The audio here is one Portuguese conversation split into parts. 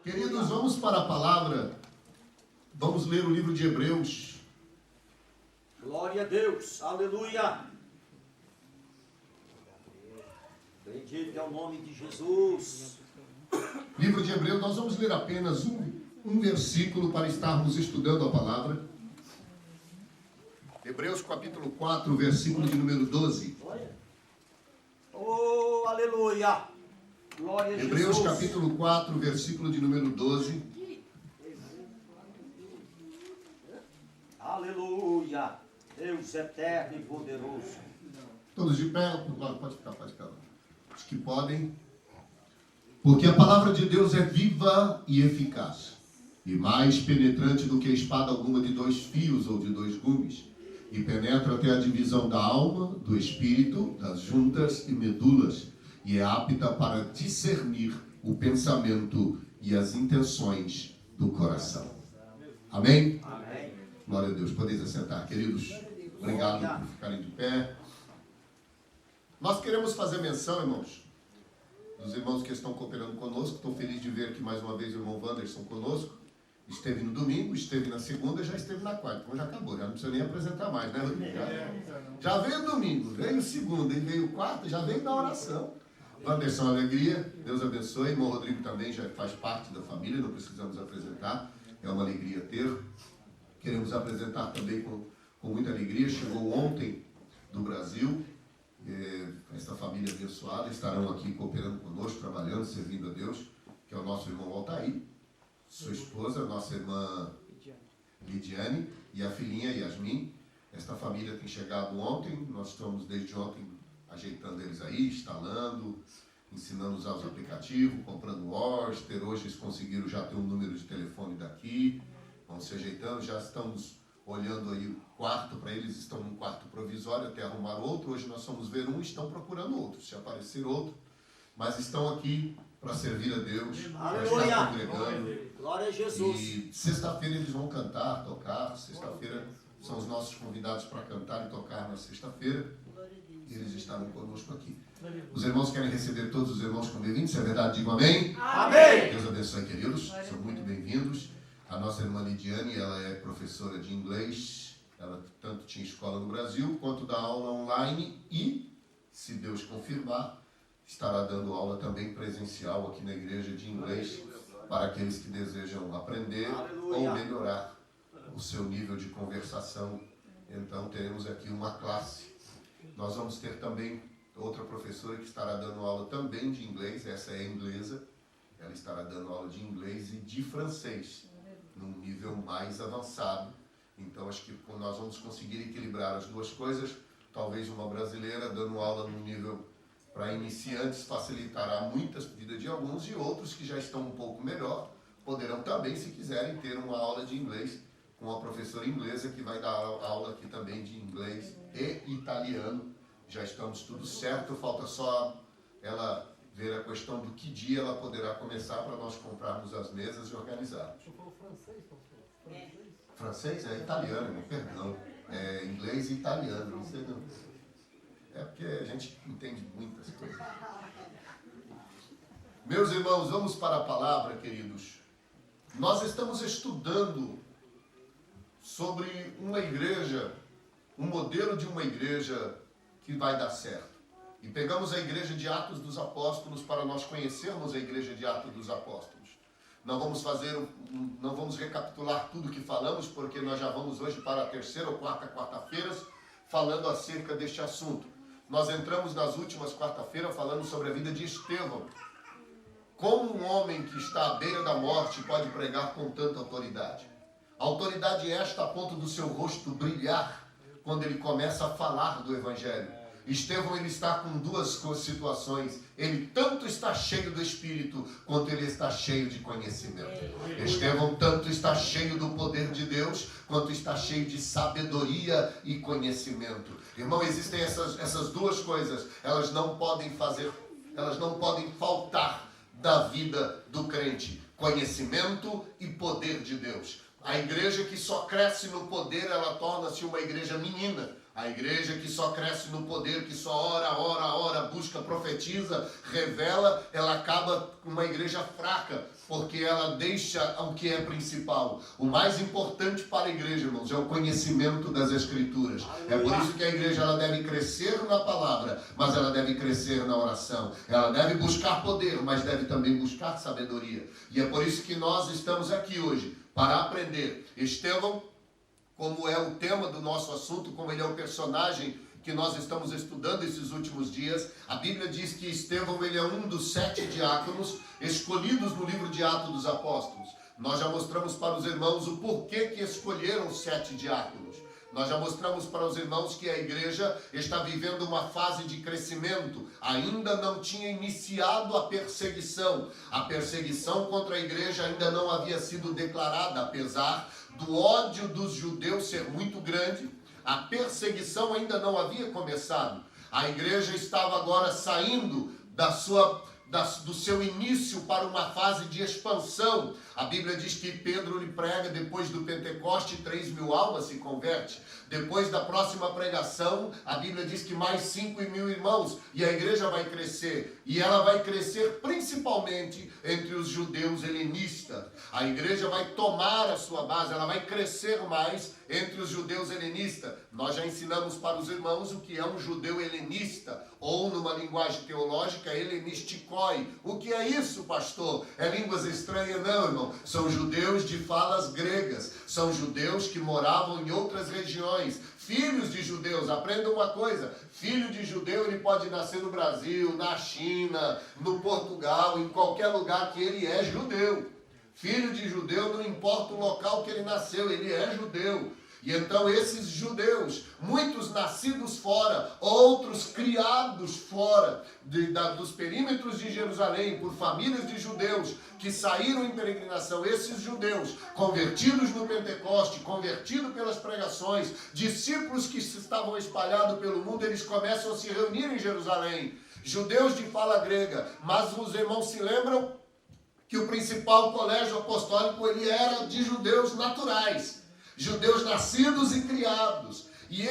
Queridos, vamos para a palavra. Vamos ler o livro de Hebreus. Glória a Deus, aleluia. Bendito é o nome de Jesus. Livro de Hebreus, nós vamos ler apenas um versículo para estarmos estudando a palavra. Hebreus capítulo 4, versículo de número 12. Oh, aleluia. Glória a Jesus. Hebreus capítulo 4, versículo de número 12. Aleluia. Deus eterno e poderoso. Todos de pé? Pode ficar. Os que podem. Porque a palavra de Deus é viva e eficaz, e mais penetrante do que espada alguma de 2 fios ou de 2 gumes, e penetra até a divisão da alma, do espírito, das juntas e medulas, e é apta para discernir o pensamento e as intenções do coração. Amém? Amém. Glória a Deus. Podeis assentar, queridos. Obrigado por ficarem de pé. Nós queremos fazer menção, irmãos, dos irmãos que estão cooperando conosco. Estou feliz de ver que mais uma vez o irmão Wanderson conosco. Esteve no domingo, esteve na segunda, já esteve na quarta. Então já acabou, já não precisa nem apresentar mais, né, Rodrigo? Já veio domingo, veio segunda e veio quarta, já veio na oração. Wanderson, alegria, Deus abençoe. Irmão Rodrigo também já faz parte da família, não precisamos apresentar. É uma alegria ter. Queremos apresentar também com muita alegria. Chegou ontem do Brasil. Esta família abençoada estarão aqui cooperando conosco, trabalhando, servindo a Deus, que é o nosso irmão Altair, sua esposa, nossa irmã Lidiane e a filhinha Yasmin. Esta família tem chegado ontem, nós estamos desde ontem ajeitando eles aí, instalando, ensinando a usar os aplicativos, comprando o Oyster. Hoje eles conseguiram já ter um número de telefone daqui, vão se ajeitando, já estamos olhando aí o quarto para eles, estão num quarto provisório até arrumar outro. Hoje nós fomos ver um, estão procurando outro, se aparecer outro, mas estão aqui para servir a Deus, para estar congregando. Glória a Jesus. E sexta-feira eles vão cantar, tocar. Sexta-feira são os nossos convidados para cantar e tocar na sexta-feira. E eles estarão conosco aqui. Os irmãos querem receber todos os irmãos como bem-vindos. Se é verdade, digam amém. Amém. Deus abençoe, queridos. São muito bem-vindos. A nossa irmã Lidiane, ela é professora de inglês. Ela tanto tinha escola no Brasil, quanto dá aula online. E, se Deus confirmar, estará dando aula também presencial aqui na igreja de inglês para aqueles que desejam aprender ou melhorar o seu nível de conversação. Então, teremos aqui uma classe. Nós vamos ter também outra professora que estará dando aula também de inglês. Essa é inglesa. Ela estará dando aula de inglês e de francês, num nível mais avançado. Então, acho que nós vamos conseguir equilibrar as duas coisas. Talvez uma brasileira dando aula num nível para iniciantes facilitará muitas vidas de alguns, e outros que já estão um pouco melhor poderão também, se quiserem, ter uma aula de inglês com uma professora inglesa que vai dar aula aqui também de inglês e italiano. Já estamos tudo certo, falta só ela ver a questão do que dia ela poderá começar para nós comprarmos as mesas e organizarmos. Francês? É italiano, perdão. É inglês e italiano, não sei não. É porque a gente entende muitas coisas. Meus irmãos, vamos para a palavra, queridos. Nós estamos estudando sobre uma igreja, um modelo de uma igreja que vai dar certo. E pegamos a igreja de Atos dos Apóstolos para nós conhecermos a igreja de Atos dos Apóstolos. Não vamos recapitular tudo que falamos, porque nós já vamos hoje para a terceira ou quarta quarta-feiras falando acerca deste assunto. Nós entramos nas últimas quarta-feiras falando sobre a vida de Estevão. Como um homem que está à beira da morte pode pregar com tanta autoridade? A autoridade esta a ponto do seu rosto brilhar quando ele começa a falar do Evangelho. Estevão, ele está com duas situações. Ele tanto está cheio do Espírito, quanto ele está cheio de conhecimento. Estevão tanto está cheio do poder de Deus, quanto está cheio de sabedoria e conhecimento. Irmão, existem essas duas coisas. Elas não podem faltar da vida do crente. Conhecimento e poder de Deus. A igreja que só cresce no poder, ela torna-se uma igreja menina. A igreja que só cresce no poder, que só ora, busca, profetiza, revela, ela acaba uma igreja fraca, porque ela deixa o que é principal. O mais importante para a igreja, irmãos, é o conhecimento das Escrituras. É por isso que a igreja ela deve crescer na palavra, mas ela deve crescer na oração. Ela deve buscar poder, mas deve também buscar sabedoria. E é por isso que nós estamos aqui hoje, para aprender. Estevão, como é o tema do nosso assunto, como ele é o personagem que nós estamos estudando esses últimos dias, a Bíblia diz que Estevão ele é um dos 7 diáconos escolhidos no livro de Atos dos Apóstolos. Nós já mostramos para os irmãos o porquê que escolheram 7 diáconos. Nós já mostramos para os irmãos que a igreja está vivendo uma fase de crescimento. Ainda não tinha iniciado a perseguição. A perseguição contra a igreja ainda não havia sido declarada, apesar do ódio dos judeus ser muito grande. A perseguição ainda não havia começado. A igreja estava agora saindo do seu início para uma fase de expansão. A Bíblia diz que Pedro lhe prega depois do Pentecoste, 3.000 almas se converte. Depois da próxima pregação, a Bíblia diz que mais 5.000 irmãos. E a igreja vai crescer. E ela vai crescer principalmente entre os judeus helenistas. A igreja vai tomar a sua base, ela vai crescer mais entre os judeus helenistas. Nós já ensinamos para os irmãos o que é um judeu helenista, ou numa linguagem teológica, helenisticoi. O que é isso, pastor? É línguas estranhas? Não, irmão. São judeus de falas gregas. São judeus que moravam em outras regiões. Filhos de judeus, aprenda uma coisa, filho de judeu ele pode nascer no Brasil, na China, no Portugal, em qualquer lugar que ele é judeu. Filho de judeu, não importa o local que ele nasceu, ele é judeu. E então esses judeus, muitos nascidos fora, outros criados fora dos perímetros de Jerusalém, por famílias de judeus que saíram em peregrinação, esses judeus, convertidos no Pentecoste, convertidos pelas pregações, discípulos que estavam espalhados pelo mundo, eles começam a se reunir em Jerusalém. Judeus de fala grega, mas os irmãos se lembram que o principal colégio apostólico ele era de judeus naturais. Judeus nascidos e criados. E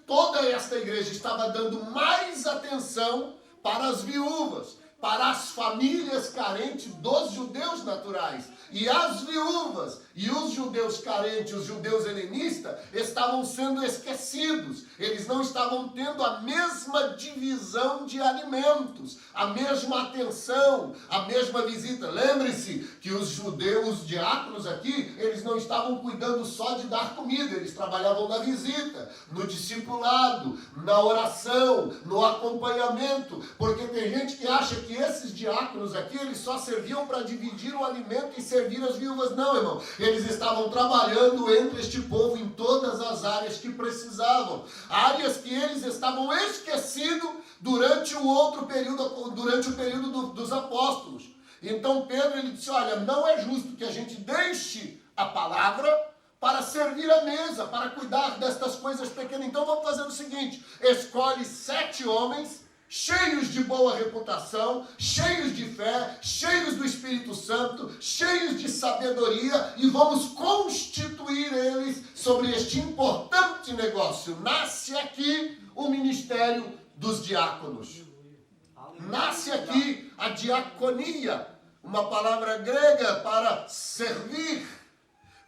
toda esta igreja estava dando mais atenção para as viúvas, para as famílias carentes dos judeus naturais. E as viúvas e os judeus carentes, os judeus helenistas, estavam sendo esquecidos. Eles não estavam tendo a mesma divisão de alimentos, a mesma atenção, a mesma visita. Lembre-se que os judeus, os diáconos aqui, eles não estavam cuidando só de dar comida, eles trabalhavam na visita, no discipulado, na oração, no acompanhamento, porque tem gente que acha que esses diáconos aqui, eles só serviam para dividir o alimento e servir as viúvas. Não, irmão. Eles estavam trabalhando entre este povo em todas as áreas que precisavam. Áreas que eles estavam esquecidos durante o período dos apóstolos. Então Pedro ele disse, olha, não é justo que a gente deixe a palavra para servir a mesa, para cuidar destas coisas pequenas. Então vamos fazer o seguinte, escolhe 7 homens cheios de boa reputação, cheios de fé, cheios do Espírito Santo, cheios de sabedoria, e vamos constituir eles sobre este importante negócio. Nasce aqui o ministério dos diáconos. Nasce aqui a diaconia, uma palavra grega para servir.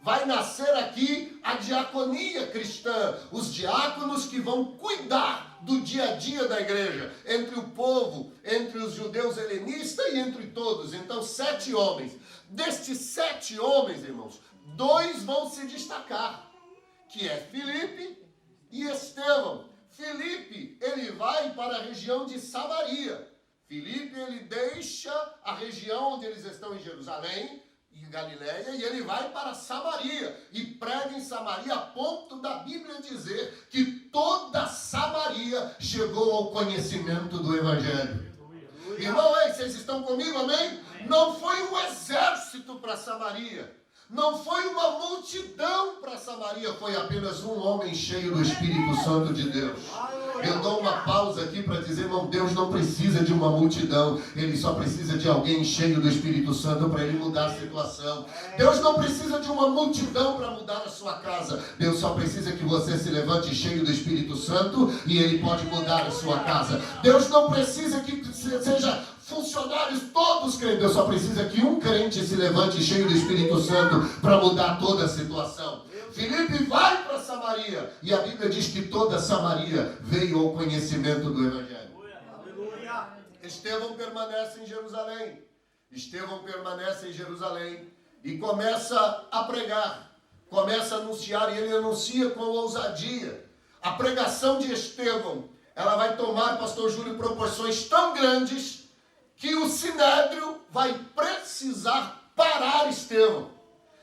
Vai nascer aqui a diaconia cristã, os diáconos que vão cuidar do dia a dia da igreja, entre o povo, entre os judeus helenistas e entre todos. Então 7 homens. Destes 7 homens, irmãos, 2 vão se destacar, que é Filipe e Estevão. Filipe, ele vai para a região de Samaria. Filipe, ele deixa a região onde eles estão em Jerusalém, em Galiléia, e ele vai para Samaria e prega em Samaria, a ponto da Bíblia dizer que toda Samaria chegou ao conhecimento do Evangelho. Irmão, vocês estão comigo, amém? Não foi um exército para Samaria, não foi uma multidão para Samaria, foi apenas um homem cheio do Espírito Santo de Deus. Eu dou uma pausa aqui para dizer, irmão, Deus não precisa de uma multidão, Ele só precisa de alguém cheio do Espírito Santo para Ele mudar a situação. Deus não precisa de uma multidão para mudar a sua casa, Deus só precisa que você se levante cheio do Espírito Santo e Ele pode mudar a sua casa. Deus não precisa que seja funcionários todos crentes, Deus só precisa que um crente se levante cheio do Espírito Santo para mudar toda a situação. Filipe vai para Samaria e a Bíblia diz que toda Samaria veio ao conhecimento do Evangelho. Estevão permanece em Jerusalém. Estevão permanece em Jerusalém e começa a pregar, começa a anunciar, e ele anuncia com ousadia. A pregação de Estevão, ela vai tomar, pastor Júlio, proporções tão grandes que o Sinédrio vai precisar parar Estevão.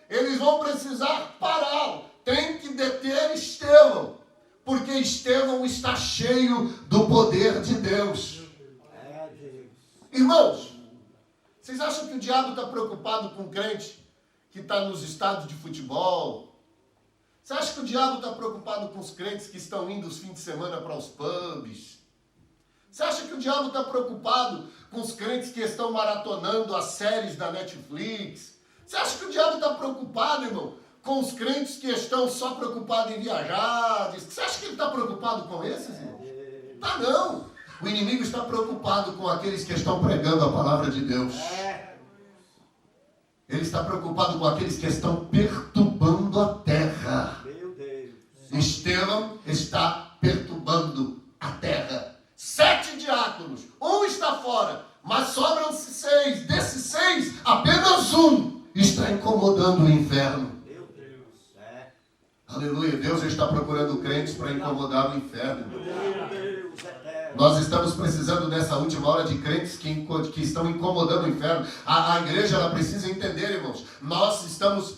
Eles vão precisar pará-lo. Tem que deter Estevão, porque Estevão está cheio do poder de Deus. Irmãos, vocês acham que o diabo está preocupado com o crente que está nos estádios de futebol? Você acha que o diabo está preocupado com os crentes que estão indo os fins de semana para os pubs? Você acha que o diabo está preocupado com os crentes que estão maratonando as séries da Netflix? Você acha que o diabo está preocupado, irmão, com os crentes que estão só preocupados em viajar? Você acha que ele está preocupado com esses, irmão? Tá não. O inimigo está preocupado com aqueles que estão pregando a palavra de Deus. Ele está preocupado com aqueles que estão perturbando a terra. Estevão está perturbando a terra. 7 diáconos, um está fora, mas sobram-se 6. Desses 6, apenas um está incomodando o inferno. Meu Deus, Aleluia, Deus está procurando crentes para incomodar o inferno. Meu Deus, eterno. Nós estamos precisando nessa última hora de crentes que estão incomodando o inferno. A igreja, ela precisa entender, irmãos.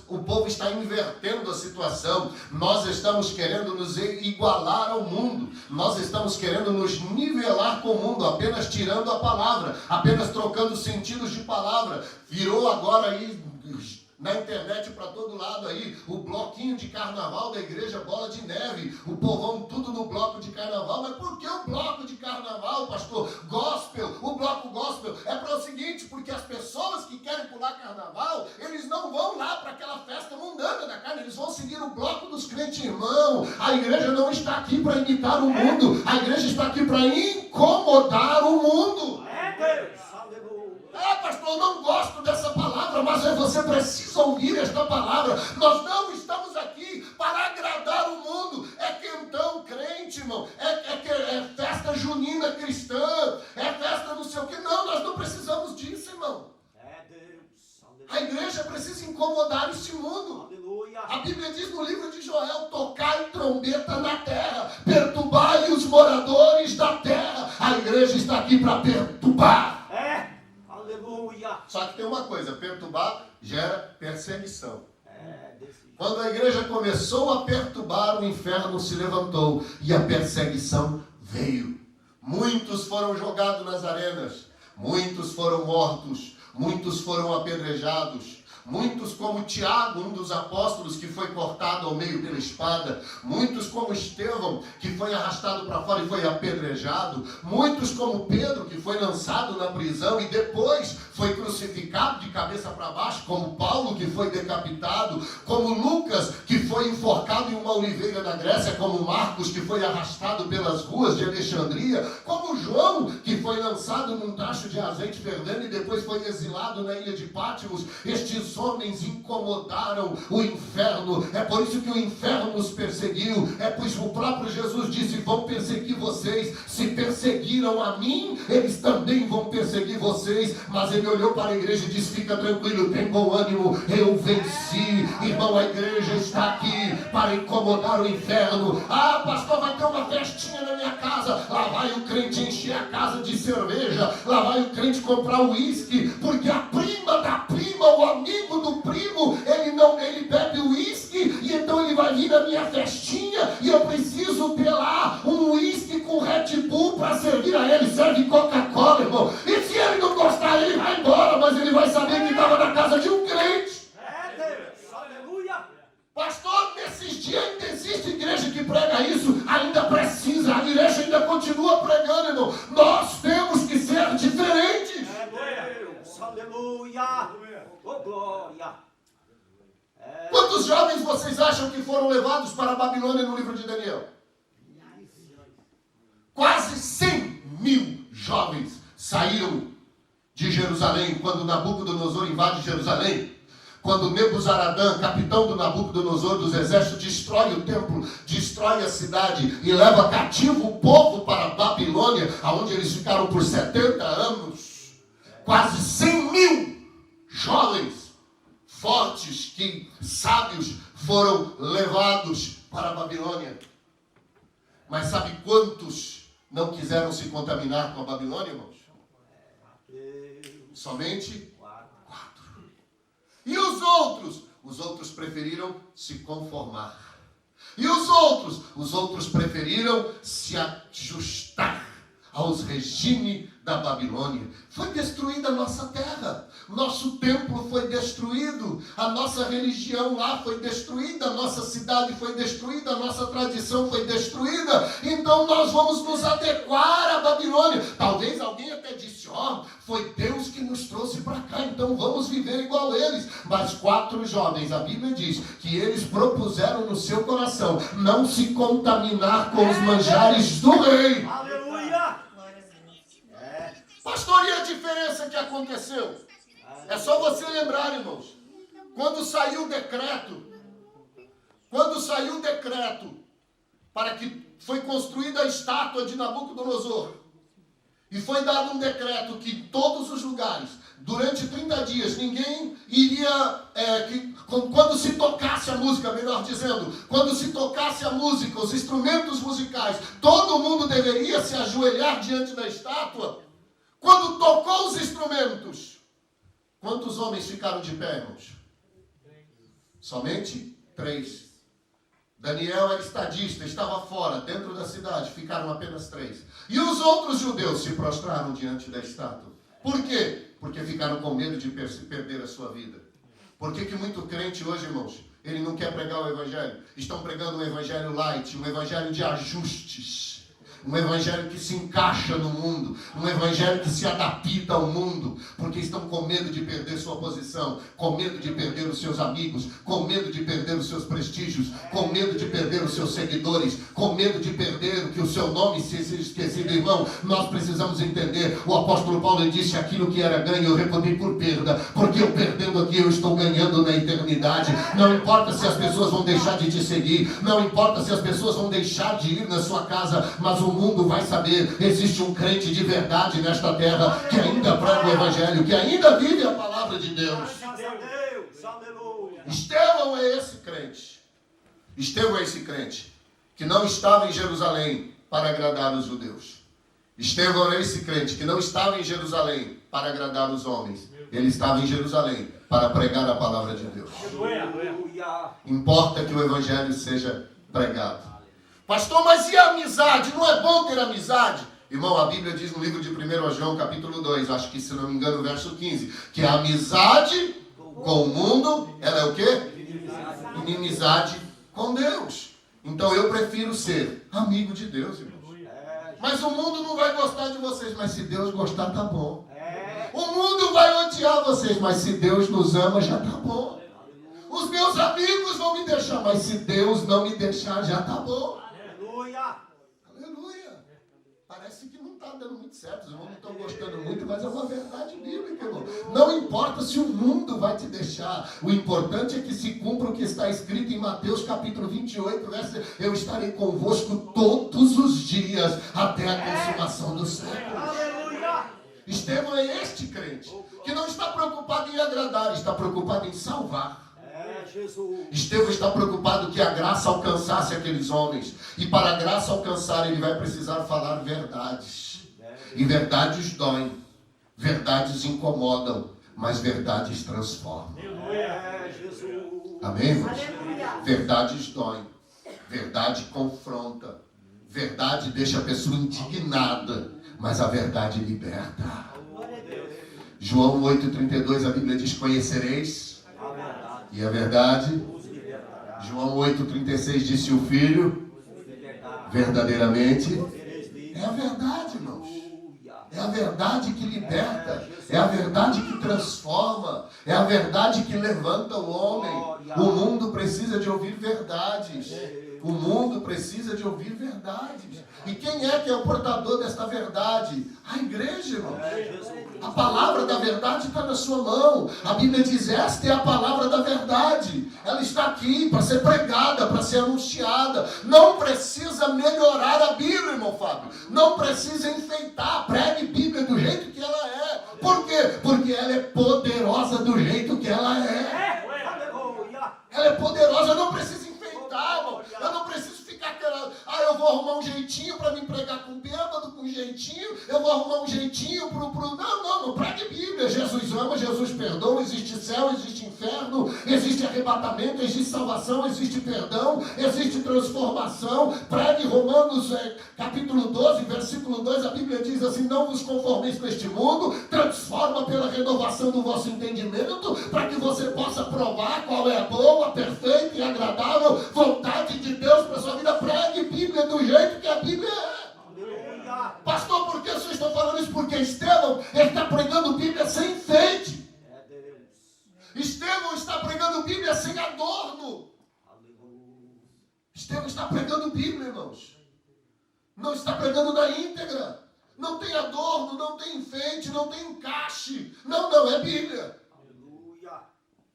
O povo está invertendo a situação. Nós estamos querendo nos igualar ao mundo. Nós estamos querendo nos nivelar com o mundo, apenas tirando a palavra, apenas trocando sentidos de palavra. Virou agora aí na internet para todo lado aí, o bloquinho de carnaval da igreja Bola de Neve, o povão tudo no bloco de carnaval. Mas por que o bloco de carnaval, pastor? Gospel, o bloco gospel é para o seguinte, porque as pessoas que querem pular carnaval, eles não vão lá para aquela festa mundana da carne, eles vão seguir o bloco dos crentes, irmão. A igreja não está aqui para imitar o mundo, a igreja está aqui para incomodar o mundo. Pastor, eu não gosto dessa palavra, mas você precisa ouvir esta palavra. Nós não estamos aqui para agradar o mundo. É quentão crente, irmão. É festa junina cristã. É festa não sei o que. Não, nós não precisamos disso, irmão. A igreja precisa incomodar este mundo. A Bíblia diz no livro de Joel: tocai trombeta na terra, perturbai os moradores da terra. A igreja está aqui para perturbar. Só que tem uma coisa, perturbar gera perseguição. Quando a igreja começou a perturbar, o inferno se levantou e a perseguição veio. Muitos foram jogados nas arenas, muitos foram mortos, muitos foram apedrejados. Muitos como Tiago, um dos apóstolos que foi cortado ao meio pela espada. Muitos como Estevão, que foi arrastado para fora e foi apedrejado. Muitos como Pedro, que foi lançado na prisão e depois foi crucificado de cabeça para baixo. Como Paulo, que foi decapitado. Como Lucas, que foi enforcado em uma oliveira na Grécia. Como Marcos, que foi arrastado pelas ruas de Alexandria. Como João, que foi lançado num tacho de azeite fervendo e depois foi exilado na ilha de Pátimos. Estes homens incomodaram o inferno. É por isso que o inferno nos perseguiu. É por isso que o próprio Jesus disse: vão perseguir vocês. Se perseguiram a mim, eles também vão perseguir vocês. Mas ele olhou para a igreja e disse: fica tranquilo, tem bom ânimo, eu venci. Irmão, a igreja está aqui para incomodar o inferno. Ah, pastor, vai ter uma festinha na minha casa. Lá vai o crente encher a casa de cerveja. Lá vai o crente comprar uísque, porque a prima da prima, o amigo do primo, ele bebe uísque, e então ele vai vir na minha festinha e eu preciso ter lá um uísque com Red Bull para servir a ele. Serve Coca-Cola, irmão. E se ele não gostar, ele vai embora, mas ele vai saber que estava na casa de um crente. Aleluia. Oh, glória. Quantos jovens vocês acham que foram levados para a Babilônia no livro de Daniel? Quase 100.000 jovens saíram de Jerusalém quando Nabucodonosor invade Jerusalém. Quando Nebuzaradã, capitão do Nabucodonosor dos exércitos, destrói o templo, destrói a cidade e leva cativo o povo para a Babilônia, onde eles ficaram por 70 anos. Quase 100.000 jovens fortes, sábios, foram levados para a Babilônia. Mas sabe quantos não quiseram se contaminar com a Babilônia, irmãos? Somente 4. E os outros? Os outros preferiram se conformar. E os outros preferiram se ajustar aos regimes da Babilônia. Foi destruída a nossa terra, nosso templo foi destruído, a nossa religião lá foi destruída, a nossa cidade foi destruída, a nossa tradição foi destruída. Então nós vamos nos adequar à Babilônia. Talvez alguém até disse, foi Deus que nos trouxe para cá, então vamos viver igual eles. Mas 4 jovens, a Bíblia diz que eles propuseram no seu coração não se contaminar com os manjares do rei. Aleluia. Pastor, e a diferença que aconteceu? É só você lembrar, irmãos. Quando saiu o decreto para que foi construída a estátua de Nabucodonosor, e foi dado um decreto que em todos os lugares, durante 30 dias, ninguém iria, quando se tocasse a música, melhor dizendo, quando se tocasse a música, os instrumentos musicais, todo mundo deveria se ajoelhar diante da estátua. Quando tocou os instrumentos, quantos homens ficaram de pé, irmãos? Somente 3. Daniel era estadista, estava fora, dentro da cidade, ficaram apenas 3. E os outros judeus se prostraram diante da estátua. Por quê? Porque ficaram com medo de perder a sua vida. Por que muito crente hoje, irmãos, ele não quer pregar o evangelho? Estão pregando um evangelho light, um evangelho de ajustes. Um evangelho que se encaixa no mundo, um evangelho que se adapta ao mundo, porque estão com medo de perder sua posição, com medo de perder os seus amigos, com medo de perder os seus prestígios, com medo de perder os seus seguidores, com medo de perder que o seu nome seja esquecido. Irmão, nós precisamos entender, o apóstolo Paulo disse, aquilo que era ganho eu reputei por perda, porque eu perdendo aqui eu estou ganhando na eternidade. Não importa se as pessoas vão deixar de te seguir, não importa se as pessoas vão deixar de ir na sua casa, mas o mundo vai saber, existe um crente de verdade nesta terra, que ainda prega o evangelho, que ainda vive a palavra de Deus. Estevão é esse crente. Estevão é esse crente que não estava em Jerusalém para agradar os judeus. Estevão é esse crente que não estava em Jerusalém para agradar os homens. Ele estava em Jerusalém para pregar a palavra de Deus. Importa que o evangelho seja pregado. Pastor, mas e a amizade? Não é bom ter amizade? Irmão, a Bíblia diz no livro de 1 João, capítulo 2, acho que se não me engano, verso 15, que a amizade com o mundo, ela é o quê? Inimizade com Deus. Então eu prefiro ser amigo de Deus, irmãos. Mas o mundo não vai gostar de vocês, mas se Deus gostar, tá bom. O mundo vai odiar vocês, mas se Deus nos ama, já tá bom. Os meus amigos vão me deixar, mas se Deus não me deixar, já tá bom. Aleluia. Parece que não está dando muito certo, os irmãos não estão gostando muito, mas é uma verdade bíblica, irmão. Não importa se o mundo vai te deixar, o importante é que se cumpra o que está escrito em Mateus capítulo 28, verso: eu estarei convosco todos os dias até a consumação do século. Estevão é este crente que não está preocupado em agradar, está preocupado em salvar. Estevão está preocupado que a graça alcançasse aqueles homens. E para a graça alcançar, ele vai precisar falar verdades. E verdades doem. Verdades incomodam. Mas verdades transformam. Amém, irmãos? Verdades doem. Verdade confronta. Verdade deixa a pessoa indignada. Mas a verdade liberta. João 8,32, a Bíblia diz: conhecereis e a verdade. João 8,36 disse: o Filho verdadeiramente. É a verdade, irmãos. É a verdade que liberta. É a verdade que transforma. É a verdade que levanta o homem. O mundo precisa de ouvir verdades. O mundo precisa de ouvir verdades. E quem é que é o portador desta verdade? A igreja, irmão. A palavra da verdade está na sua mão. A Bíblia diz, esta é a palavra da verdade. Ela está aqui para ser pregada, para ser anunciada. Não precisa melhorar a Bíblia, irmão Fábio. Não precisa enfeitar. Pregue Bíblia do jeito que ela é. Por quê? Porque ela é poderosa do jeito que ela é. Ela é poderosa, eu não preciso enfeitar, irmão. Eu não preciso ficar querendo, eu vou arrumar um jeitinho para me pregar com bêbado, com jeitinho. Eu vou arrumar um jeitinho pro... Não, pregue Bíblia. Jesus ama, Jesus perdoa, existe céu, existe inferno, existe arrebatamento, existe salvação, existe perdão, existe transformação. Pregue Romanos capítulo 12, versículo 2, a Bíblia diz assim, não vos conformeis com este mundo, transforma pela renovação do vosso entendimento, para que você possa provar qual é a boa, perfeita e agradável vontade de Deus para a sua vida. Pregue Bíblia do jeito que a Bíblia é. Pastor, por que vocês estão falando isso? Porque Estevão está pregando Bíblia sem enfeite. Estevão está pregando Bíblia sem adorno. Estevão está pregando Bíblia, irmãos. Não está pregando na íntegra. Não tem adorno, não tem enfeite, não tem encaixe. Não, é Bíblia.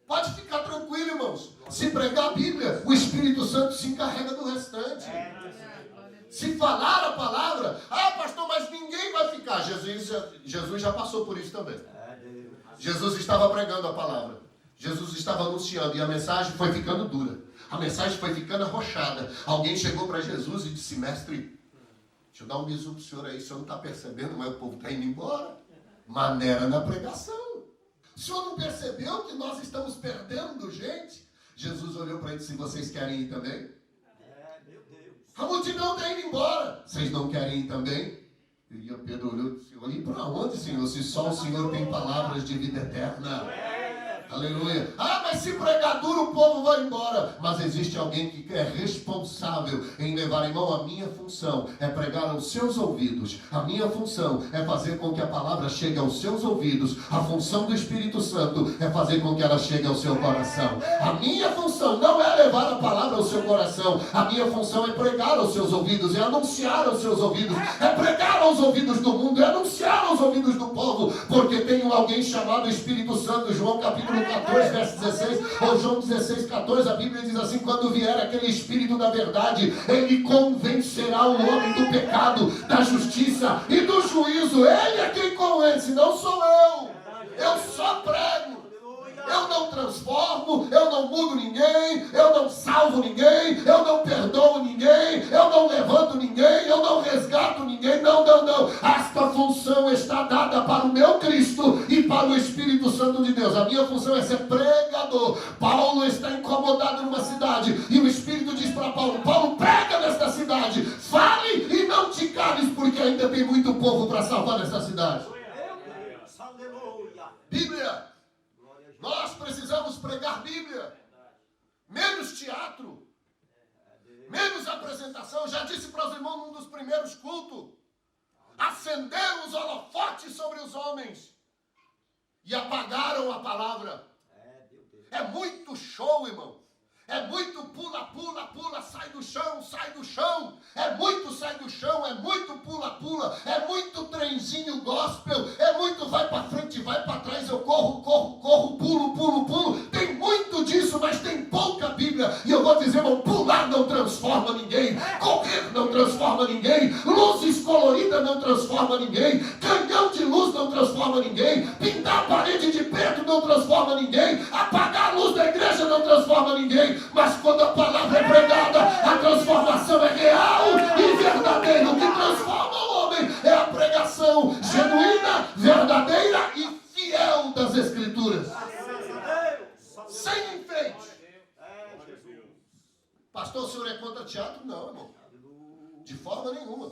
Pode ficar tranquilo, irmãos. Se pregar a Bíblia, o Espírito Santo se encarrega do restante. Se falar a palavra, pastor, mas ninguém vai ficar. Jesus já passou por isso também. Jesus estava pregando a palavra. Jesus estava anunciando e a mensagem foi ficando dura. A mensagem foi ficando arrochada. Alguém chegou para Jesus e disse, mestre, deixa eu dar um bisu para o senhor aí, o senhor não está percebendo, mas o povo está indo embora. Maneira na pregação. O senhor não percebeu que nós estamos perdendo gente? Jesus olhou para ele e disse, vocês querem ir também? Meu Deus. A multidão está indo embora. Vocês não querem ir também? E Pedro olhou e disse, ir para onde, Senhor? Se só o Senhor tem palavras de vida eterna. Aleluia. Mas se pregar duro, o povo vai embora. Mas existe alguém que é responsável em levar em mão. A minha função é pregar aos seus ouvidos. A minha função é fazer com que a palavra chegue aos seus ouvidos. A função do Espírito Santo é fazer com que ela chegue ao seu coração. A minha função não é levar a palavra ao seu coração. A minha função é pregar aos seus ouvidos, é anunciar aos seus ouvidos, é pregar aos ouvidos do mundo, é anunciar aos ouvidos do povo. Porque tem alguém chamado Espírito Santo. João capítulo 14, verso 16, ou João 16, 14, a Bíblia diz assim, quando vier aquele Espírito da verdade, ele convencerá o homem do pecado, da justiça e do juízo. Ele é quem convence, não sou eu. Eu só prego. Eu não transformo, eu não mudo ninguém, eu não salvo ninguém, eu não perdoo ninguém, eu não levanto ninguém, eu não resgato ninguém. Não. Esta função está dada para o meu Cristo e para o Espírito Santo de Deus. A minha função é ser pregador. Paulo está incomodado numa cidade e o Espírito diz para Paulo, prega nesta cidade, fale e não te cales, porque ainda tem muito povo para salvar nessa cidade. Bíblia. Nós precisamos pregar Bíblia. Menos teatro. Menos apresentação. Já disse para os irmãos num dos primeiros cultos. Acenderam os holofotes sobre os homens. E apagaram a palavra. É muito show, irmão. É muito pula, sai do chão. É muito sai do chão, é muito pula. É muito trenzinho gospel. É muito vai para frente, vai para trás. Eu corro, pulo. Tem muito disso, mas tem pouca Bíblia. E eu vou dizer, irmão, pular não transforma ninguém. Correr não transforma ninguém. Luzes coloridas não transforma ninguém. Canhão de luz não transforma ninguém. Pintar a parede de preto não transforma ninguém. Apagar a luz da igreja não transforma ninguém. Mas quando a palavra é pregada, a transformação é real e verdadeira. O que transforma o homem é a pregação genuína, verdadeira e fiel das Escrituras. Sem enfeite. Pastor, o senhor é contra teatro? Não, irmão. De forma nenhuma.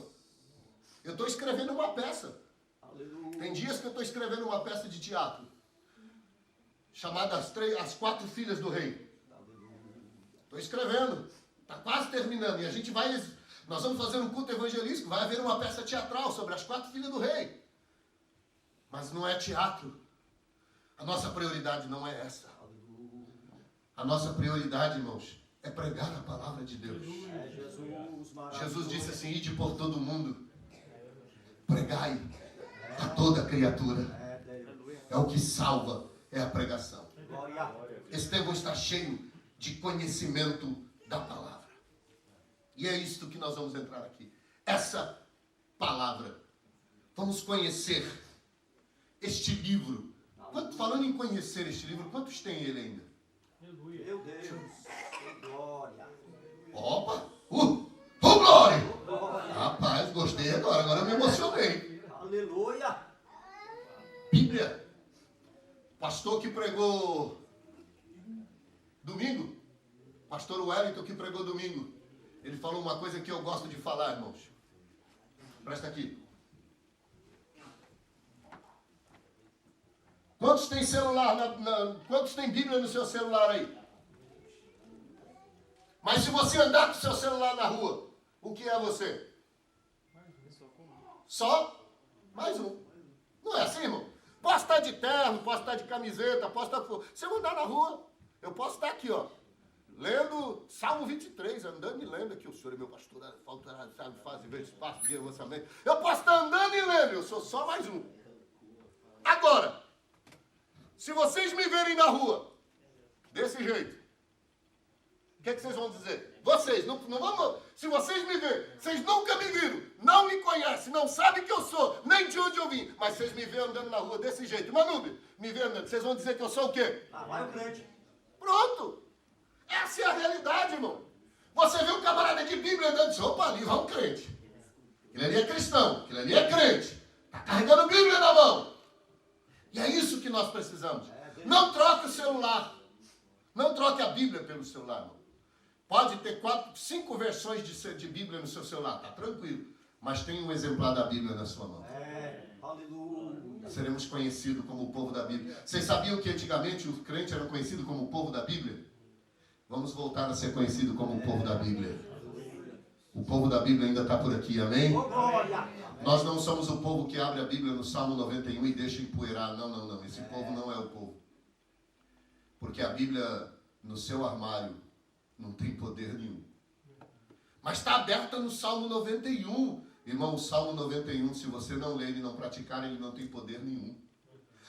Eu estou escrevendo uma peça. Tem dias que eu estou escrevendo uma peça de teatro chamada As 4 Filhas do Rei. Estou escrevendo, está quase terminando. E nós vamos fazer um culto evangelístico. Vai haver uma peça teatral sobre as 4 filhas do rei. Mas não é teatro. A nossa prioridade não é essa. A nossa prioridade, irmãos, é pregar a palavra de Deus. Jesus disse assim: ide por todo o mundo, pregai a toda criatura. É o que salva, é a pregação. Estevão está cheio de conhecimento da palavra. E é isto que nós vamos entrar aqui. Essa palavra. Vamos conhecer este livro. Falando em conhecer este livro, quantos tem ele ainda? Meu Deus, que glória. Opa! Glória! Rapaz, gostei agora eu me emocionei. Aleluia! Bíblia. Pastor que pregou domingo, pastor Wellington que pregou domingo, ele falou uma coisa que eu gosto de falar, irmãos. Presta aqui. Quantos tem celular? Quantos tem Bíblia no seu celular aí? Mas se você andar com o seu celular na rua, o que é você? Só mais um. Não é assim, irmão? Posso estar de terno, posso estar de camiseta, posso estar... Se eu andar na rua, eu posso estar aqui, ó, lendo Salmo 23, andando e lendo aqui. O Senhor é meu pastor, faltará, sabe, faz ver espaço de avançamento. Eu posso estar andando e lendo, eu sou só mais um. Agora, se vocês me verem na rua, desse jeito, o que vocês vão dizer? Vocês, não vamos... Se vocês me verem, vocês nunca me viram, não me conhecem, não sabem que eu sou, nem de onde eu vim, mas vocês me veem andando na rua desse jeito. Manube, me vê andando, vocês vão dizer que eu sou o quê? Vai o crente. Pronto. Essa é a realidade, irmão. Você vê um camarada de Bíblia andando e diz: opa, ali vai um crente. Aquele ali é cristão, aquele ali é crente. Está carregando Bíblia na mão. E é isso que nós precisamos. Não troque o celular. Não troque a Bíblia pelo celular, irmão. Pode ter 4, 5 versões de Bíblia no seu celular, está tranquilo. Mas tem um exemplar da Bíblia na sua mão. Aleluia. Seremos conhecidos como o povo da Bíblia. Vocês sabiam que antigamente os crentes eram conhecidos como o povo da Bíblia? Vamos voltar a ser conhecido como o povo da Bíblia. O povo da Bíblia ainda está por aqui, amém? Nós não somos o povo que abre a Bíblia no Salmo 91 e deixa empoeirar. Não. Esse povo não é o povo. Porque a Bíblia no seu armário não tem poder nenhum. Mas está aberta no Salmo 91. Irmão, o Salmo 91, se você não ler e não praticar, ele não tem poder nenhum.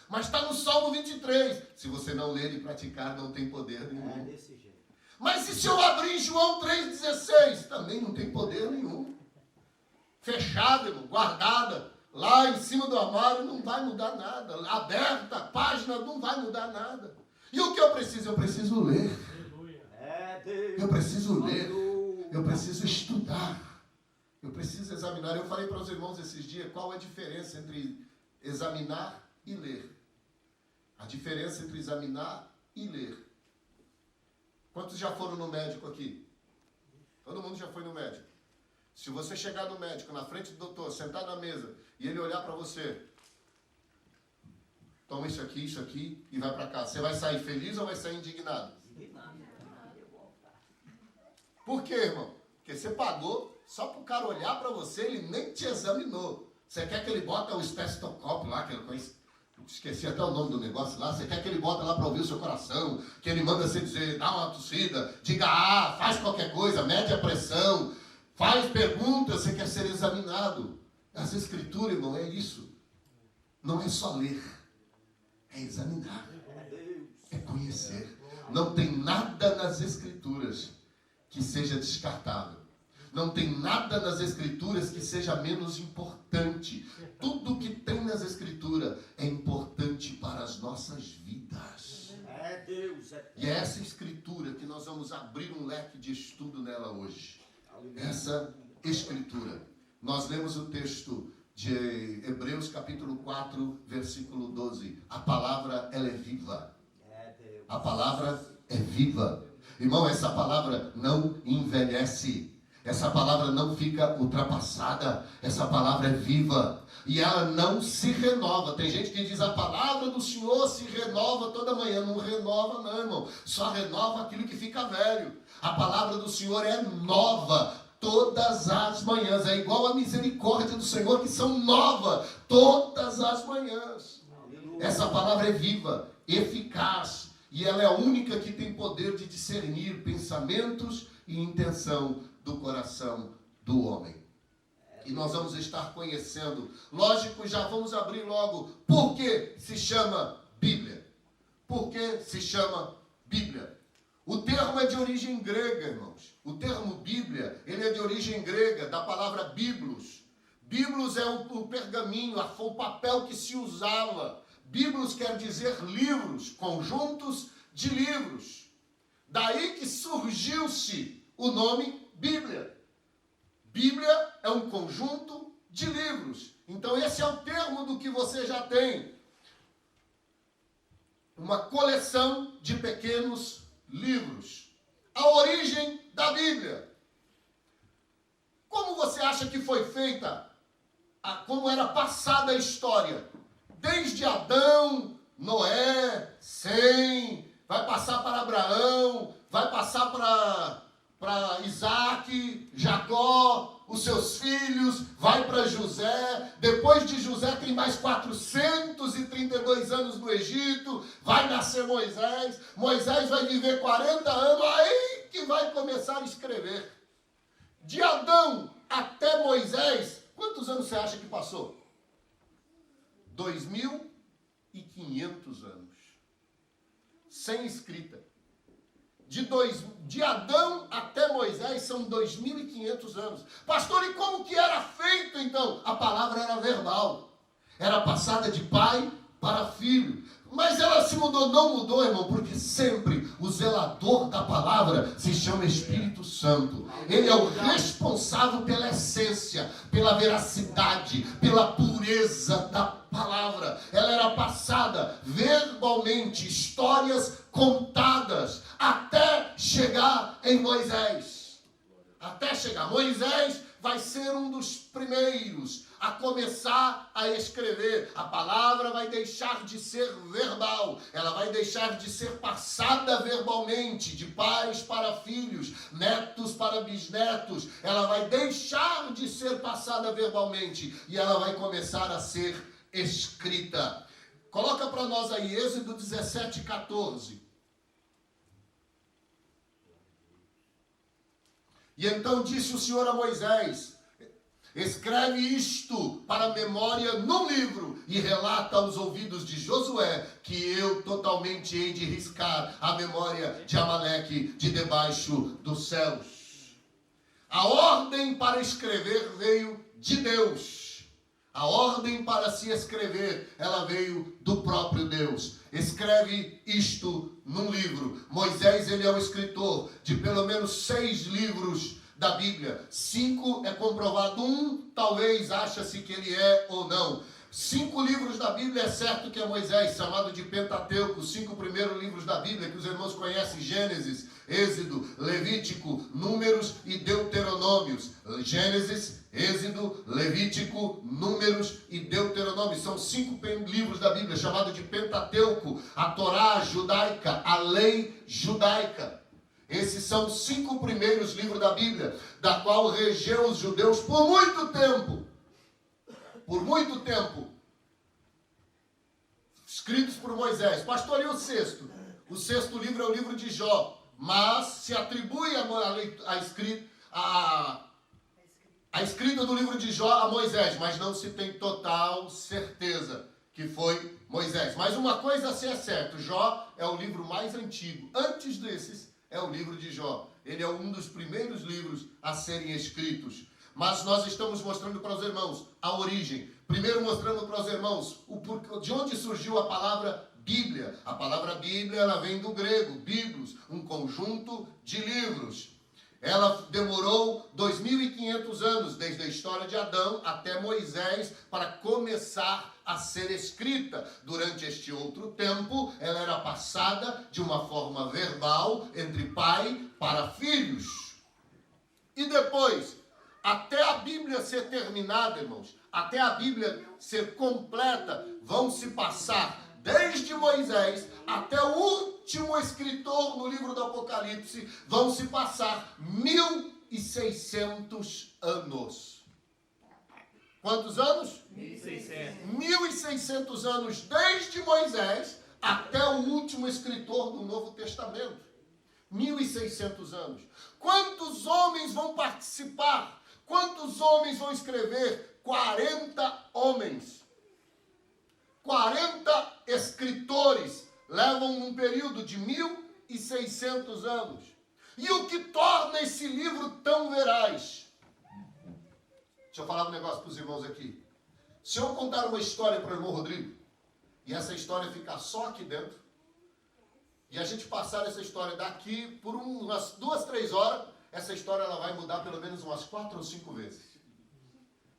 Mas está no Salmo 23. Se você não ler e praticar, não tem poder nenhum. Desse jeito. Mas e se eu abrir João 3,16? Também não tem poder nenhum. Fechada, irmão, guardada, lá em cima do armário, não vai mudar nada. Aberta, a página, não vai mudar nada. E o que eu preciso? Eu preciso ler. Eu preciso ler. Eu preciso estudar. Eu preciso examinar. Eu falei para os irmãos esses dias qual é a diferença entre examinar e ler. A diferença entre examinar e ler. Quantos já foram no médico aqui? Todo mundo já foi no médico. Se você chegar no médico, na frente do doutor, sentar na mesa, e ele olhar para você, toma isso aqui, e vai para cá. Você vai sair feliz ou vai sair indignado? Por quê, irmão? Porque você pagou só para o cara olhar para você, ele nem te examinou. Você quer que ele bota o estetoscópio lá, que ele conhece? Esqueci até o nome do negócio lá. Você quer que ele bota lá para ouvir o seu coração, que ele manda você dizer, dá uma tossida, diga faz qualquer coisa, mede a pressão, faz perguntas, você quer ser examinado. As escrituras, irmão, é isso. Não é só ler, é examinar, é conhecer. Não tem nada nas escrituras que seja descartável. Não tem nada nas escrituras que seja menos importante. Tudo que tem nas escrituras é importante para as nossas vidas. E é essa escritura que nós vamos abrir um leque de estudo nela hoje. Essa escritura. Nós lemos o texto de Hebreus capítulo 4, versículo 12. A palavra, ela é viva. A palavra é viva. Irmão, essa palavra não envelhece. Essa palavra não fica ultrapassada. Essa palavra é viva. E ela não se renova. Tem gente que diz, a palavra do Senhor se renova toda manhã. Não renova não, irmão. Só renova aquilo que fica velho. A palavra do Senhor é nova todas as manhãs. É igual a misericórdia do Senhor, que são novas todas as manhãs. Essa palavra é viva, eficaz, e ela é a única que tem poder de discernir pensamentos e intenção do coração do homem. E nós vamos estar conhecendo, lógico, já vamos abrir logo, por que se chama Bíblia? Por que se chama Bíblia? O termo é de origem grega, irmãos. O termo Bíblia, ele é de origem grega, da palavra biblos. Biblos é o pergaminho, o papel que se usava. Biblos quer dizer livros, conjuntos de livros. Daí que surgiu-se o nome Bíblia. Bíblia é um conjunto de livros. Então esse é o termo do que você já tem. Uma coleção de pequenos livros. A origem da Bíblia. Como você acha que foi feita? Como era passada a história? Desde Adão, Noé, Sem, vai passar para Abraão, vai passar para Isaac, Jacó, os seus filhos, vai para José, depois de José tem mais 432 anos no Egito, vai nascer Moisés, Moisés vai viver 40 anos, aí que vai começar a escrever. De Adão até Moisés, quantos anos você acha que passou? 2.500 anos, sem escrita. De Adão até Moisés são 2.500 anos. Pastor, e como que era feito então? A palavra era verbal. Era passada de pai para filho. Mas ela se mudou, não mudou, irmão, porque sempre o zelador da palavra se chama Espírito Santo. Ele é o responsável pela essência, pela veracidade, pela pureza da palavra. Ela era passada verbalmente, histórias contadas, até chegar em Moisés. Até chegar. Moisés vai ser um dos primeiros a começar a escrever. A palavra vai deixar de ser verbal. Ela vai deixar de ser passada verbalmente, de pais para filhos, netos para bisnetos. Ela vai deixar de ser passada verbalmente e ela vai começar a ser escrita. Coloca para nós aí, Êxodo 17:14. E então disse o Senhor a Moisés: escreve isto para a memória num livro e relata aos ouvidos de Josué que eu totalmente hei de riscar a memória de Amaleque de debaixo dos céus. A ordem para escrever veio de Deus. A ordem para se escrever, ela veio do próprio Deus. Escreve isto num livro. Moisés, ele é o escritor de pelo menos 6 livros da Bíblia. 5 é comprovado, 1 talvez acha-se que ele é ou não. 5 livros da Bíblia é certo que é Moisés, chamado de Pentateuco. Os 5 primeiros livros da Bíblia que os irmãos conhecem: Gênesis, Êxodo, Levítico, Números e Deuteronômios. Gênesis, Êxodo, Levítico, Números e Deuteronômio. São 5 livros da Bíblia, chamado de Pentateuco. A Torá judaica, a lei judaica. Esses são os 5 primeiros livros da Bíblia, da qual regeu os judeus por muito tempo. Por muito tempo. Escritos por Moisés. Pastor, e o 6º? O 6º livro é o livro de Jó. Mas se atribui a escrita do livro de Jó a Moisés. Mas não se tem total certeza que foi Moisés. Mas uma coisa assim é certa: Jó é o livro mais antigo. Antes desses é o livro de Jó. Ele é um dos primeiros livros a serem escritos. Mas nós estamos mostrando para os irmãos a origem. Primeiro mostrando para os irmãos de onde surgiu a palavra Bíblia. A palavra Bíblia, ela vem do grego, biblos, um conjunto de livros. Ela demorou 2.500 anos, desde a história de Adão até Moisés, para começar a ser escrita. Durante este outro tempo, ela era passada de uma forma verbal, entre pai para filhos. E depois, até a Bíblia ser terminada, irmãos, até a Bíblia ser completa, vão se passar desde Moisés até o último escritor no livro do Apocalipse, vão se passar 1000 1.600 anos. Quantos anos? 1.600. 1.600 anos, desde Moisés até o último escritor do Novo Testamento. 1.600 anos. Quantos homens vão participar? Quantos homens vão escrever? 40 homens. 40 escritores levam um período de 1.600 anos. E o que torna esse livro tão veraz? Deixa eu falar um negócio para os irmãos aqui. Se eu contar uma história para o irmão Rodrigo, e essa história ficar só aqui dentro, e a gente passar essa história daqui por umas 2, 3 horas, essa história ela vai mudar pelo menos umas 4 ou 5 vezes.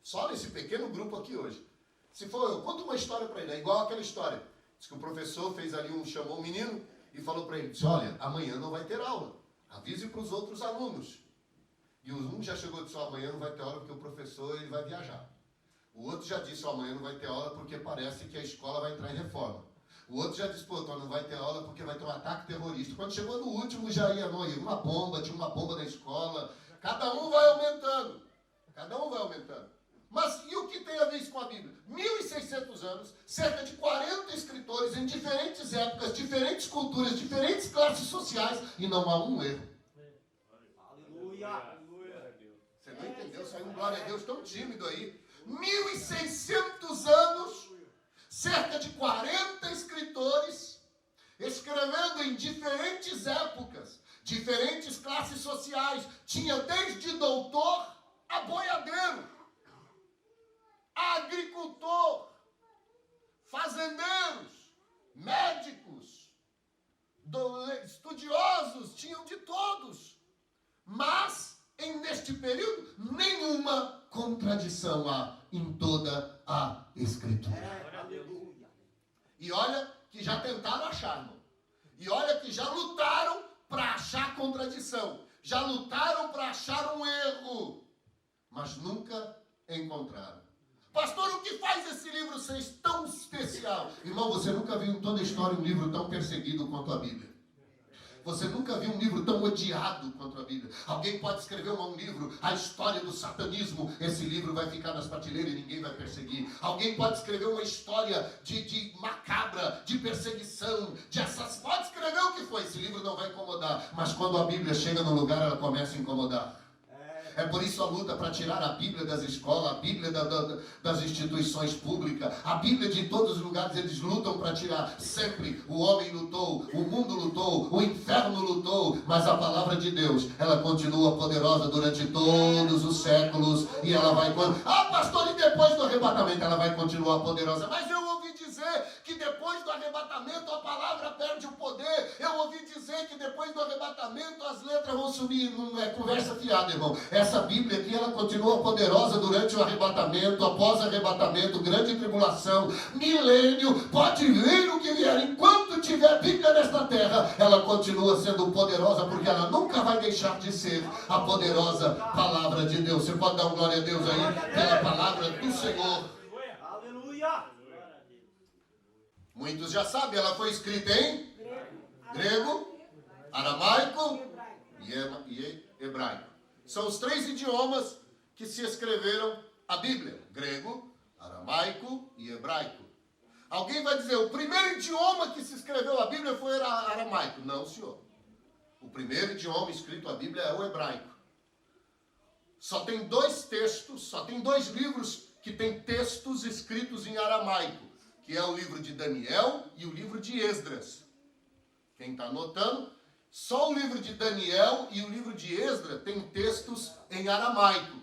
Só nesse pequeno grupo aqui hoje. Se for, eu conto uma história para ele, é igual aquela história. Diz que o professor fez ali chamou um menino e falou para ele, disse, olha, amanhã não vai ter aula. Avise para os outros alunos. E um já chegou e disse, amanhã não vai ter aula porque o professor ele vai viajar. O outro já disse, amanhã não vai ter aula porque parece que a escola vai entrar em reforma. O outro já disse, não vai ter aula porque vai ter um ataque terrorista. Quando chegou no último já ia uma bomba, tinha uma bomba na escola. Cada um vai aumentando. Cada um vai aumentando. Mas e o que tem a ver isso com a Bíblia? 1.600 anos, cerca de 40 escritores em diferentes épocas, diferentes culturas, diferentes classes sociais, e não há um erro. Aleluia. Você não entendeu? Saiu um glória a Deus tão tímido aí. 1.600 anos, cerca de 40 escritores, escrevendo em diferentes épocas, diferentes classes sociais. Tinha desde doutor a boiadeiro, agricultor, fazendeiros, médicos, estudiosos, tinham de todos. Mas, neste período, nenhuma contradição há em toda a Escritura. Aleluia. E olha que já tentaram achar, irmão. E olha que já lutaram para achar contradição. Já lutaram para achar um erro. Mas nunca encontraram. Pastor, o que faz esse livro ser tão especial? Irmão, você nunca viu em toda a história um livro tão perseguido quanto a Bíblia. Você nunca viu um livro tão odiado quanto a Bíblia. Alguém pode escrever um livro, a história do satanismo, esse livro vai ficar nas prateleiras e ninguém vai perseguir. Alguém pode escrever uma história de macabra, de perseguição, de assassinato. Pode escrever o que for, esse livro não vai incomodar. Mas quando a Bíblia chega no lugar, ela começa a incomodar. É por isso a luta para tirar a Bíblia das escolas, a Bíblia das instituições públicas, a Bíblia de todos os lugares, eles lutam para tirar. Sempre o homem lutou, o mundo lutou, o inferno lutou, mas a palavra de Deus, ela continua poderosa durante todos os séculos e ela vai... pastor, e depois do arrebatamento ela vai continuar poderosa. Mas eu ouvi dizer que depois do arrebatamento a palavra perde o poder. Eu ouvi dizer que depois do arrebatamento as letras vão sumir. Não é conversa fiada, irmão. Essa Bíblia aqui, ela continua poderosa durante o arrebatamento, após o arrebatamento, grande tribulação, milênio, pode vir o que vier. Enquanto tiver Bíblia nesta terra, ela continua sendo poderosa, porque ela nunca vai deixar de ser a poderosa palavra de Deus. Você pode dar uma glória a Deus aí, pela palavra do Senhor. Aleluia. Muitos já sabem, ela foi escrita em grego, aramaico e hebraico. São os 3 idiomas que se escreveram a Bíblia. Grego, aramaico e hebraico. Alguém vai dizer, o primeiro idioma que se escreveu a Bíblia foi aramaico. Não, senhor. O primeiro idioma escrito a Bíblia é o hebraico. Só tem 2 textos, só tem 2 livros que tem textos escritos em aramaico, que é o livro de Daniel e o livro de Esdras. Quem está anotando? Só o livro de Daniel e o livro de Esdras tem textos em aramaico.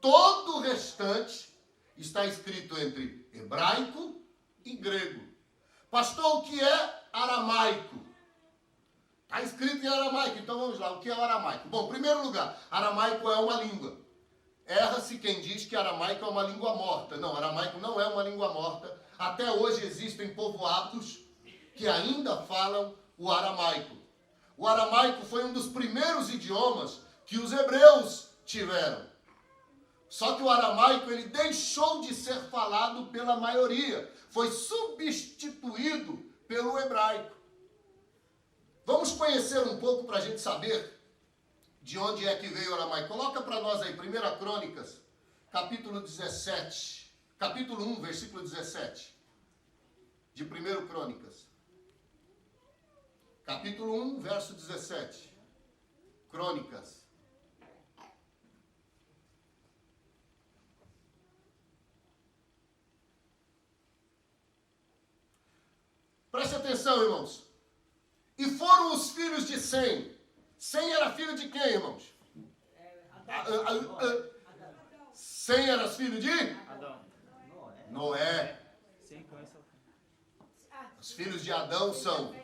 Todo o restante está escrito entre hebraico e grego. Pastor, o que é aramaico? Está escrito em aramaico, então vamos lá, o que é o aramaico? Bom, em primeiro lugar, aramaico é uma língua. Erra-se quem diz que aramaico é uma língua morta. Não, aramaico não é uma língua morta. Até hoje existem povoados que ainda falam o aramaico. O aramaico foi um dos primeiros idiomas que os hebreus tiveram. Só que o aramaico ele deixou de ser falado pela maioria. Foi substituído pelo hebraico. Vamos conhecer um pouco para a gente saber de onde é que veio o aramaico. Coloca para nós aí, 1 Crônicas, capítulo 17. Capítulo 1, versículo 17. De 1 Crônicas. Capítulo 1, verso 17. Crônicas. Preste atenção, irmãos. E foram os filhos de Sem. Sem era filho de quem, irmãos? Sem era filho de? Adão. Noé. Os filhos de Adão são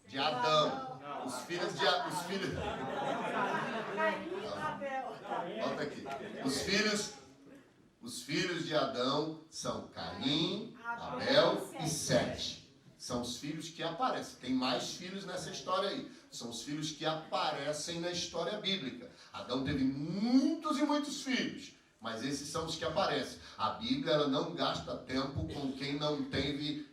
de Adão. Os filhos de os filhos. Volta aqui. Os filhos de Adão são Caim, Abel e Sete. São os filhos que aparecem. Tem mais filhos nessa história aí. São os filhos que aparecem na história bíblica. Adão teve muitos e muitos filhos, mas esses são os que aparecem. A Bíblia ela não gasta tempo com quem não teve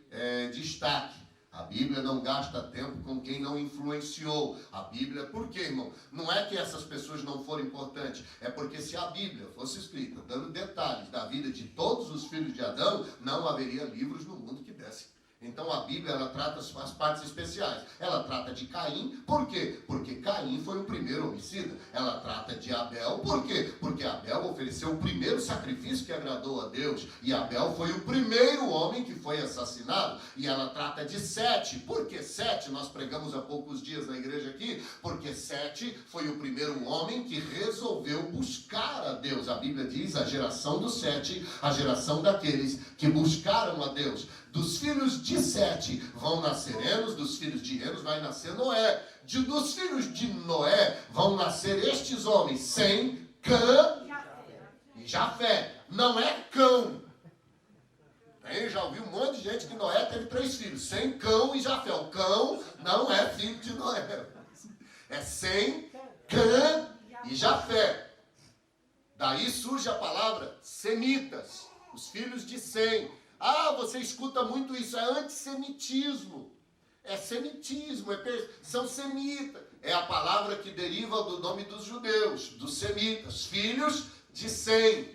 destaque. A Bíblia não gasta tempo com quem não influenciou. A Bíblia, por quê, irmão? Não é que essas pessoas não foram importantes. É porque se a Bíblia fosse escrita dando detalhes da vida de todos os filhos de Adão, não haveria livros no mundo que dessem. Então a Bíblia ela trata as partes especiais. Ela trata de Caim, por quê? Porque Caim foi o primeiro homicida. Ela trata de Abel, por quê? Porque Abel ofereceu o primeiro sacrifício que agradou a Deus. E Abel foi o primeiro homem que foi assassinado. E ela trata de Sete. Por que Sete? Nós pregamos há poucos dias na igreja aqui. Porque Sete foi o primeiro homem que resolveu buscar a Deus. A Bíblia diz a geração do Sete, a geração daqueles que buscaram a Deus. Dos filhos de Sete vão nascer Enos, dos filhos de Enos vai nascer Noé. Dos filhos de Noé vão nascer estes homens, Sem, Cã e Jafé. Não é Cão. Já ouvi um monte de gente que Noé teve 3 filhos, Sem, Cão e Jafé. O Cão não é filho de Noé. É Sem, Cã e Jafé. Daí surge a palavra semitas, os filhos de Sem. Ah, você escuta muito isso, é antissemitismo. É semitismo, são semitas. É a palavra que deriva do nome dos judeus, dos semitas, filhos de Sem.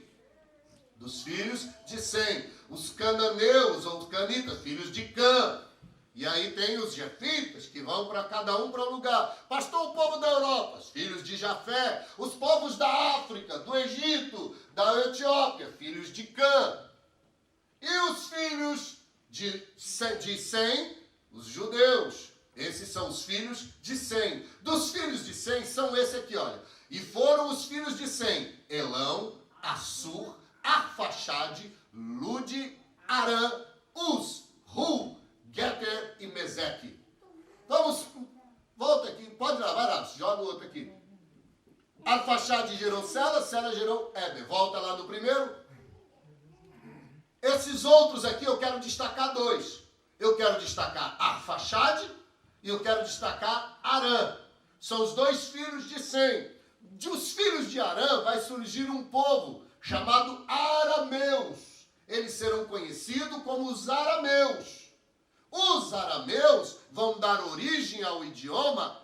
Dos filhos de Sem. Os cananeus, ou os canitas, filhos de Cã. E aí tem os jefitas, que vão para cada um para um lugar. Pastor, o povo da Europa, os filhos de Jafé. Os povos da África, do Egito, da Etiópia, filhos de Cã. E os filhos de Sem, os judeus. Esses são os filhos de Sem. Dos filhos de Sem são esse aqui, olha. E foram os filhos de Sem: Elão, Assur, Arfaxade, Lude, Arã, Uz, Ru, Geter e Meseque. Vamos, volta aqui, pode gravar, joga o outro aqui. Arfaxade gerou Sela, Sela gerou Eber. Volta lá no primeiro. Esses outros aqui eu quero destacar 2. Eu quero destacar Arfaxade e eu quero destacar Arã. São os 2 filhos de Sem. Dos filhos de Arã vai surgir um povo chamado arameus. Eles serão conhecidos como os arameus. Os arameus vão dar origem ao idioma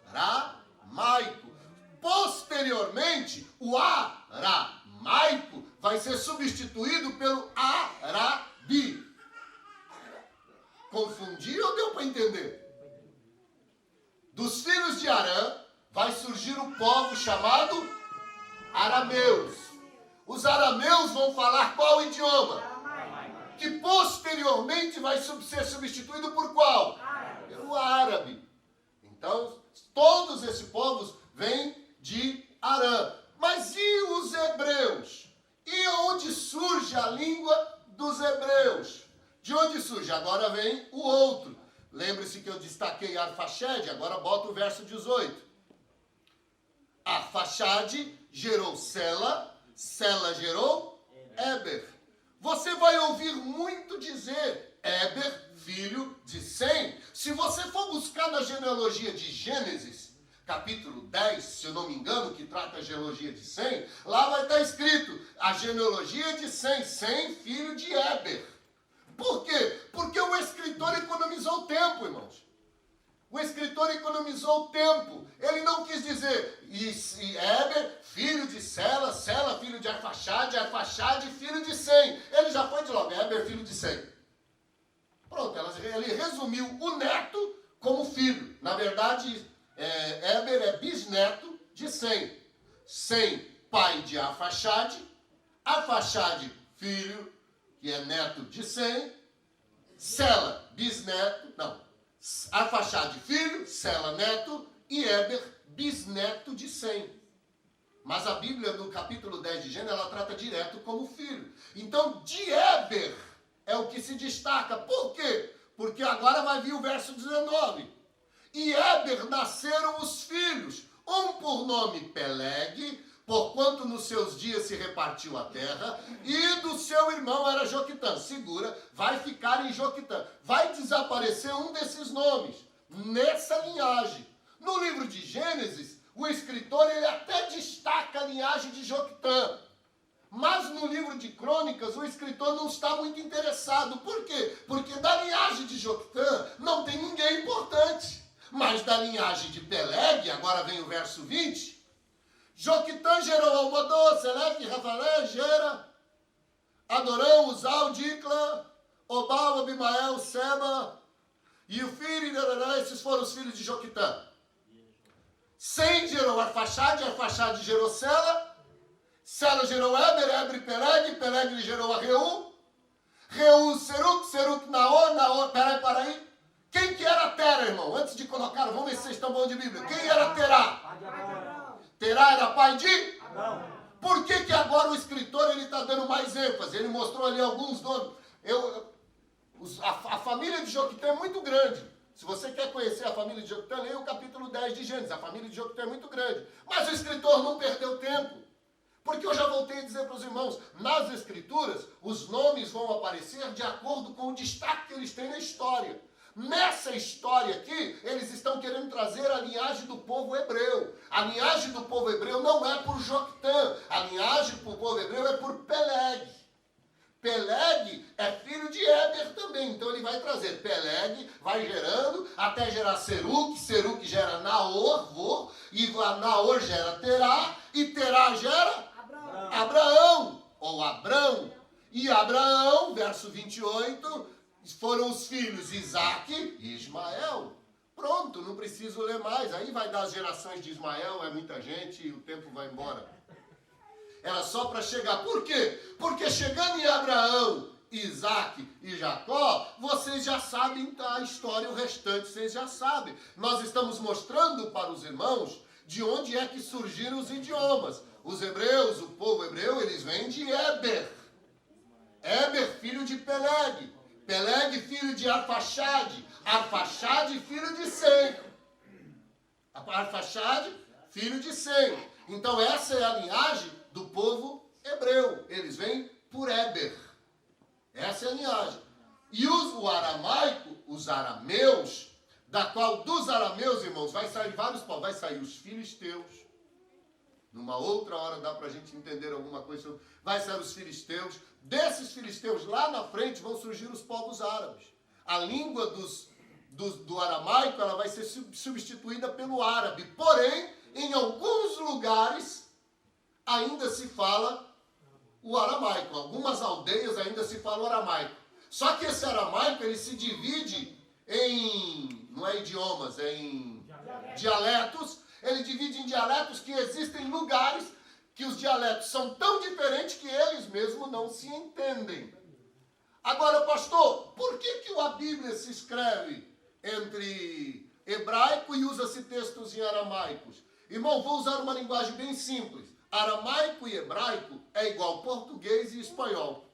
aramaico. Posteriormente, o aramaico vai ser substituído pelo Arabi. Confundiu ou deu para entender? Dos filhos de Arã vai surgir um povo chamado arameus. Os arameus vão falar qual idioma? Que posteriormente vai ser substituído por qual? Pelo árabe. Então, todos esses povos vêm de Arã. Mas e os hebreus? E onde surge a língua dos hebreus? De onde surge? Agora vem o outro. Lembre-se que eu destaquei Arfaxade, agora bota o verso 18. Arfaxade gerou Sela, Sela gerou Eber. Você vai ouvir muito dizer Eber, filho de Sem. Se você for buscar na genealogia de Gênesis, capítulo 10, se eu não me engano, que trata a genealogia de Sem, lá vai estar escrito a genealogia de Sem, Sem, filho de Eber. Por quê? Porque o escritor economizou tempo, irmãos. O O escritor economizou tempo. Ele não quis dizer Éber, filho de Sela, Sela, filho de Arfaxade, Arfaxade, filho de Sem. Ele já foi de logo, Éber, filho de Sem. Pronto, ele resumiu o neto como filho. Na verdade, Éber é bisneto de Sem. Sem, pai de Arfaxade. Arfaxade, filho, que é neto de Sem. Sela, bisneto, não. Arfaxade, filho, Sela, neto, e Éber, bisneto de Sem. Mas a Bíblia, no capítulo 10 de Gênesis, ela trata direto como filho. Então, de Éber é o que se destaca. Por quê? Porque agora vai vir o verso 19. E Éber nasceram os filhos, um por nome Peleg, porquanto nos seus dias se repartiu a terra, e do seu irmão era Joquitã. Segura, vai ficar em Joquitã. Vai desaparecer um desses nomes, nessa linhagem. No livro de Gênesis, o escritor ele até destaca a linhagem de Joquitã. Mas no livro de Crônicas, o escritor não está muito interessado. Por quê? Porque da linhagem de Joquitã não tem ninguém importante. Mas da linhagem de Peleg, agora vem o verso 20... Joquitã gerou Almodô, Seleque, Rafaré, Gera, Adorão, Uzal, Dicla, Obal, Abimael, Seba, e o filho, esses foram os filhos de Joquitã. Sem gerou Arfaxade, Arfaxade gerou Sela, Sela gerou Éber, Éber Peleg, Peleg gerou a Reu, Seruc, Seruc, Naor, peraí. Quem que era Tera, irmão? Antes de colocar, vamos ver se vocês estão bons de Bíblia. Quem era Terá? Terá era pai de? Abraão. Por que agora o escritor está dando mais ênfase? Ele mostrou ali alguns nomes. A família de Joquitã é muito grande. Se você quer conhecer a família de Joquitã, leia o capítulo 10 de Gênesis. A família de Joquitã é muito grande. Mas o escritor não perdeu tempo. Porque eu já voltei a dizer para os irmãos, nas escrituras, os nomes vão aparecer de acordo com o destaque que eles têm na história. Nessa história aqui, eles estão querendo trazer a linhagem do povo hebreu. A linhagem do povo hebreu não é por Joquitã. A linhagem do povo hebreu é por Peleg. Peleg é filho de Éber também. Então ele vai trazer Peleg, vai gerando, até gerar Seruc. Seruc gera Naor, e Naor gera Terá, e Terá gera Abraão, ou Abrão. E Abraão, verso 28... foram os filhos Isaque e Ismael. Pronto, não preciso ler mais. Aí vai dar as gerações de Ismael, é muita gente e o tempo vai embora. Era só para chegar. Por quê? Porque chegando em Abraão, Isaque e Jacó, vocês já sabem a história, o restante vocês já sabem. Nós estamos mostrando para os irmãos de onde é que surgiram os idiomas. Os hebreus, o povo hebreu, eles vêm de Éber. Éber, filho de Peleg. Peleg, filho de Arfaxade. Arfaxade, filho de Sem. Arfaxade, filho de Sem. Então essa é a linhagem do povo hebreu. Eles vêm por Éber. Essa é a linhagem. E o aramaico, os arameus, da qual dos arameus, irmãos, vai sair vários povos. Vai sair os filisteus. Numa outra hora dá para a gente entender alguma coisa. Vai sair os filisteus. Desses filisteus, lá na frente, vão surgir os povos árabes. A língua do aramaico ela vai ser substituída pelo árabe. Porém, em alguns lugares, ainda se fala o aramaico. Algumas aldeias ainda se fala o aramaico. Só que esse aramaico, ele se divide em, não é idiomas, é em dialetos. Ele divide em dialetos que existem lugares que os dialetos são tão diferentes que eles mesmos não se entendem. Agora, pastor, por que a Bíblia se escreve entre hebraico e usa-se textos em aramaicos? Irmão, vou usar uma linguagem bem simples. Aramaico e hebraico é igual português e espanhol.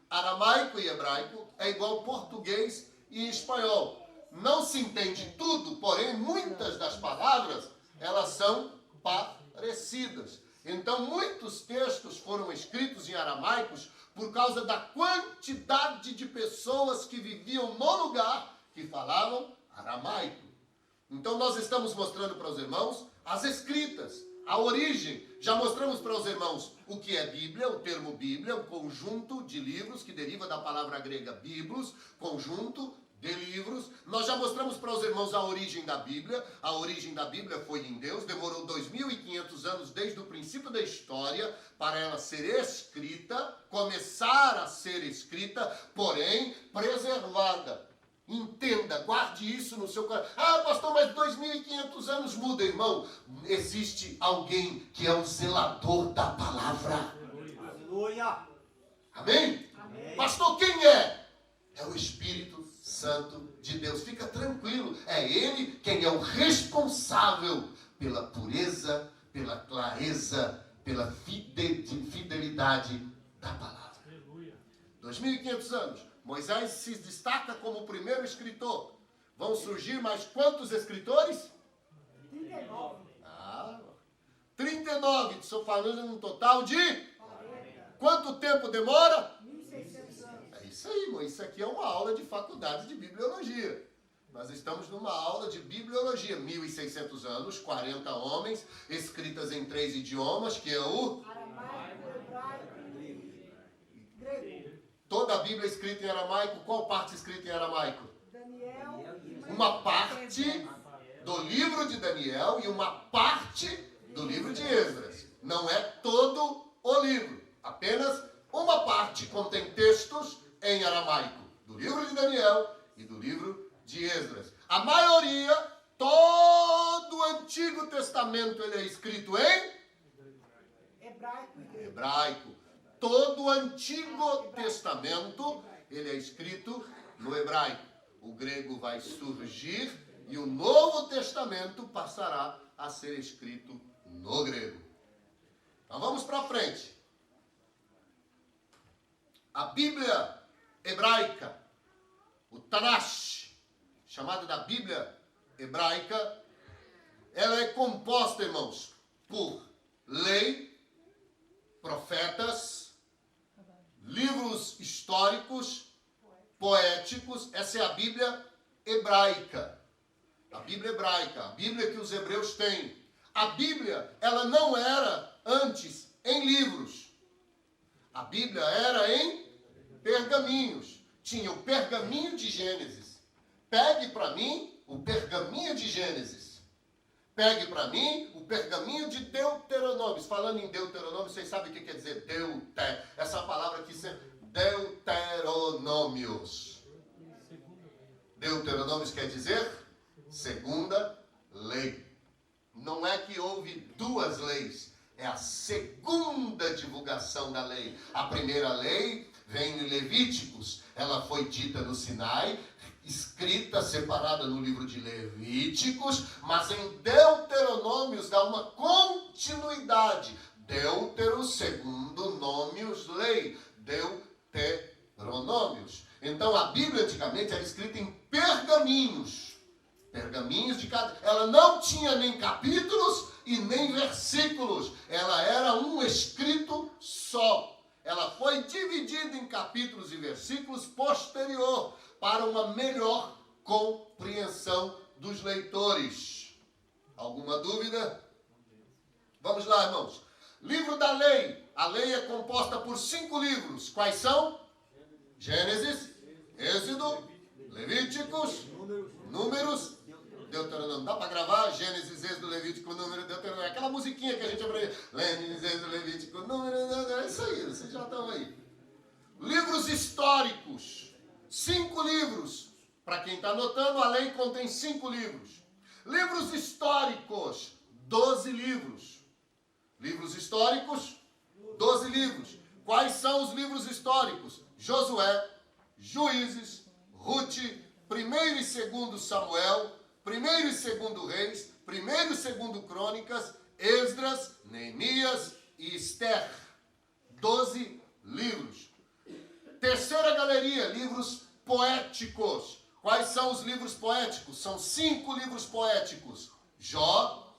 Aramaico e hebraico é igual português e espanhol. Não se entende tudo, porém muitas das palavras, elas são parecidas. Então muitos textos foram escritos em aramaicos por causa da quantidade de pessoas que viviam no lugar que falavam aramaico. Então nós estamos mostrando para os irmãos as escritas, a origem. Já mostramos para os irmãos o que é Bíblia, o termo Bíblia, um conjunto de livros que deriva da palavra grega biblos, conjunto, de livros. Nós já mostramos para os irmãos a origem da Bíblia. A origem da Bíblia foi em Deus. Demorou 2.500 anos desde o princípio da história para ela ser escrita, começar a ser escrita, porém preservada. Entenda, guarde isso no seu coração. Ah, pastor, mas 2.500 anos muda, irmão. Existe alguém que é o zelador da palavra. Aleluia. Amém? Amém. Pastor, quem é? É o Espírito Santo de Deus. Fica tranquilo. É Ele quem é o responsável pela pureza, pela clareza, pela fidelidade da palavra. 2.500 anos. Moisés se destaca como o primeiro escritor. Vão surgir mais quantos escritores? 39. 39. Estou falando num total de... Quanto tempo demora? 1.600 anos. É isso aí, irmão. Isso aqui é uma aula de faculdade de bibliologia. Nós estamos numa aula de bibliologia. 1.600 anos, 40 homens, escritas em 3 idiomas, que é o... Aramaico, hebraico e grego. Toda a Bíblia escrita em aramaico. Qual parte escrita em aramaico? Daniel e Uma parte do livro de Daniel e uma parte do livro de Esdras. Não é todo o livro. Apenas uma parte contém textos em aramaico. Do livro de Daniel e do livro de Esdras. A maioria, todo o Antigo Testamento, ele é escrito em hebraico e grego. hebraico. Todo o Antigo Testamento, ele é escrito no hebraico. O grego vai surgir e o Novo Testamento passará a ser escrito no grego. Então vamos para frente. A Bíblia hebraica, o Tanakh, chamada da Bíblia hebraica, ela é composta, irmãos, por lei, profetas, livros históricos, poéticos. Essa é a Bíblia hebraica. A Bíblia hebraica, a Bíblia que os hebreus têm. A Bíblia, ela não era antes em livros. A Bíblia era em pergaminhos. Tinha o pergaminho de Gênesis. Pegue para mim o pergaminho de Gênesis. Pegue para mim o pergaminho de Deuteronômio. Falando em Deuteronômio, vocês sabem o que quer dizer essa palavra aqui, Deuteronômios. Deuteronômios quer dizer segunda lei. Não é que houve duas leis, é a segunda divulgação da lei. A primeira lei vem em Levíticos, ela foi dita no Sinai, escrita, separada no livro de Levíticos, mas em Deuteronômios dá uma continuidade. Deutero, segundo, nômios, lei. Deuteronômios. Então a Bíblia antigamente era escrita em pergaminhos. Pergaminhos de cada... Ela não tinha nem capítulos e nem versículos. Ela era um escrito só. Ela foi dividida em capítulos e versículos posterior para uma melhor compreensão dos leitores. Alguma dúvida? Vamos lá, irmãos. Livro da lei. A lei é composta por 5 livros. Quais são? Gênesis, Êxodo, Levíticos, Números, Deuteronômio. Dá para gravar? Gênesis, Êxodo, Levítico, Número, Deuteronômio. Aquela musiquinha que a gente aprende. Gênesis, Êxodo, Levítico, Número, é isso aí. Vocês já estão aí. Livros históricos. 5 livros. Para quem está anotando, a lei contém 5 livros. Livros históricos. 12 livros. Livros históricos. 12 livros. Quais são os livros históricos? Josué, Juízes, Ruth, 1º e 2º Samuel, 1º e 2º Reis, 1º e 2º Crônicas, Esdras, Neemias e Esther. 12 livros. Terceira galeria, livros poéticos. Quais são os livros poéticos? São 5 livros poéticos. Jó,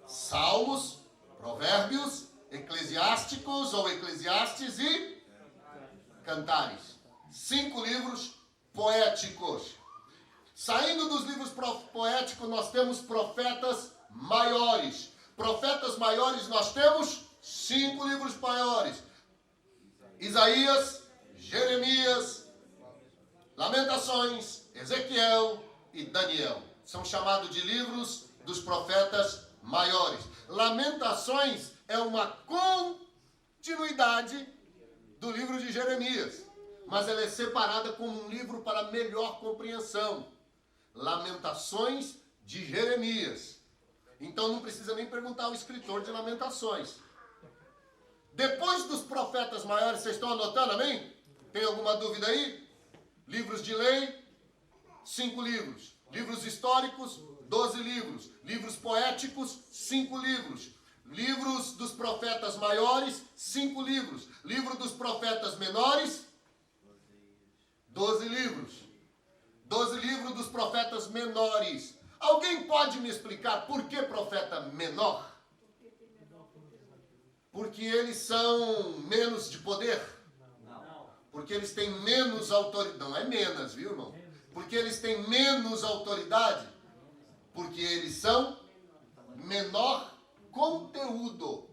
Salmos, Provérbios, Eclesiásticos ou Eclesiastes e Cantares. 5 livros poéticos. Saindo dos livros poéticos, nós temos profetas maiores. Profetas maiores, nós temos 5 livros maiores. Isaías, Jeremias, Lamentações, Ezequiel e Daniel. São chamados de livros dos profetas maiores. Lamentações é uma continuidade do livro de Jeremias, mas ela é separada como um livro para melhor compreensão. Lamentações de Jeremias. Então não precisa nem perguntar ao escritor de Lamentações. Depois dos profetas maiores, vocês estão anotando, amém? Tem alguma dúvida aí? Livros de lei, 5 livros. Livros históricos, 12 livros. Livros poéticos, 5 livros. Livros dos profetas maiores, 5 livros. Livro dos profetas menores, 12 livros. 12 livros dos profetas menores. Alguém pode me explicar por que profeta menor? Porque eles são menos de poder? Porque eles têm menos autoridade. Não é menos, viu, irmão? Porque eles têm menos autoridade? Porque eles são menor conteúdo.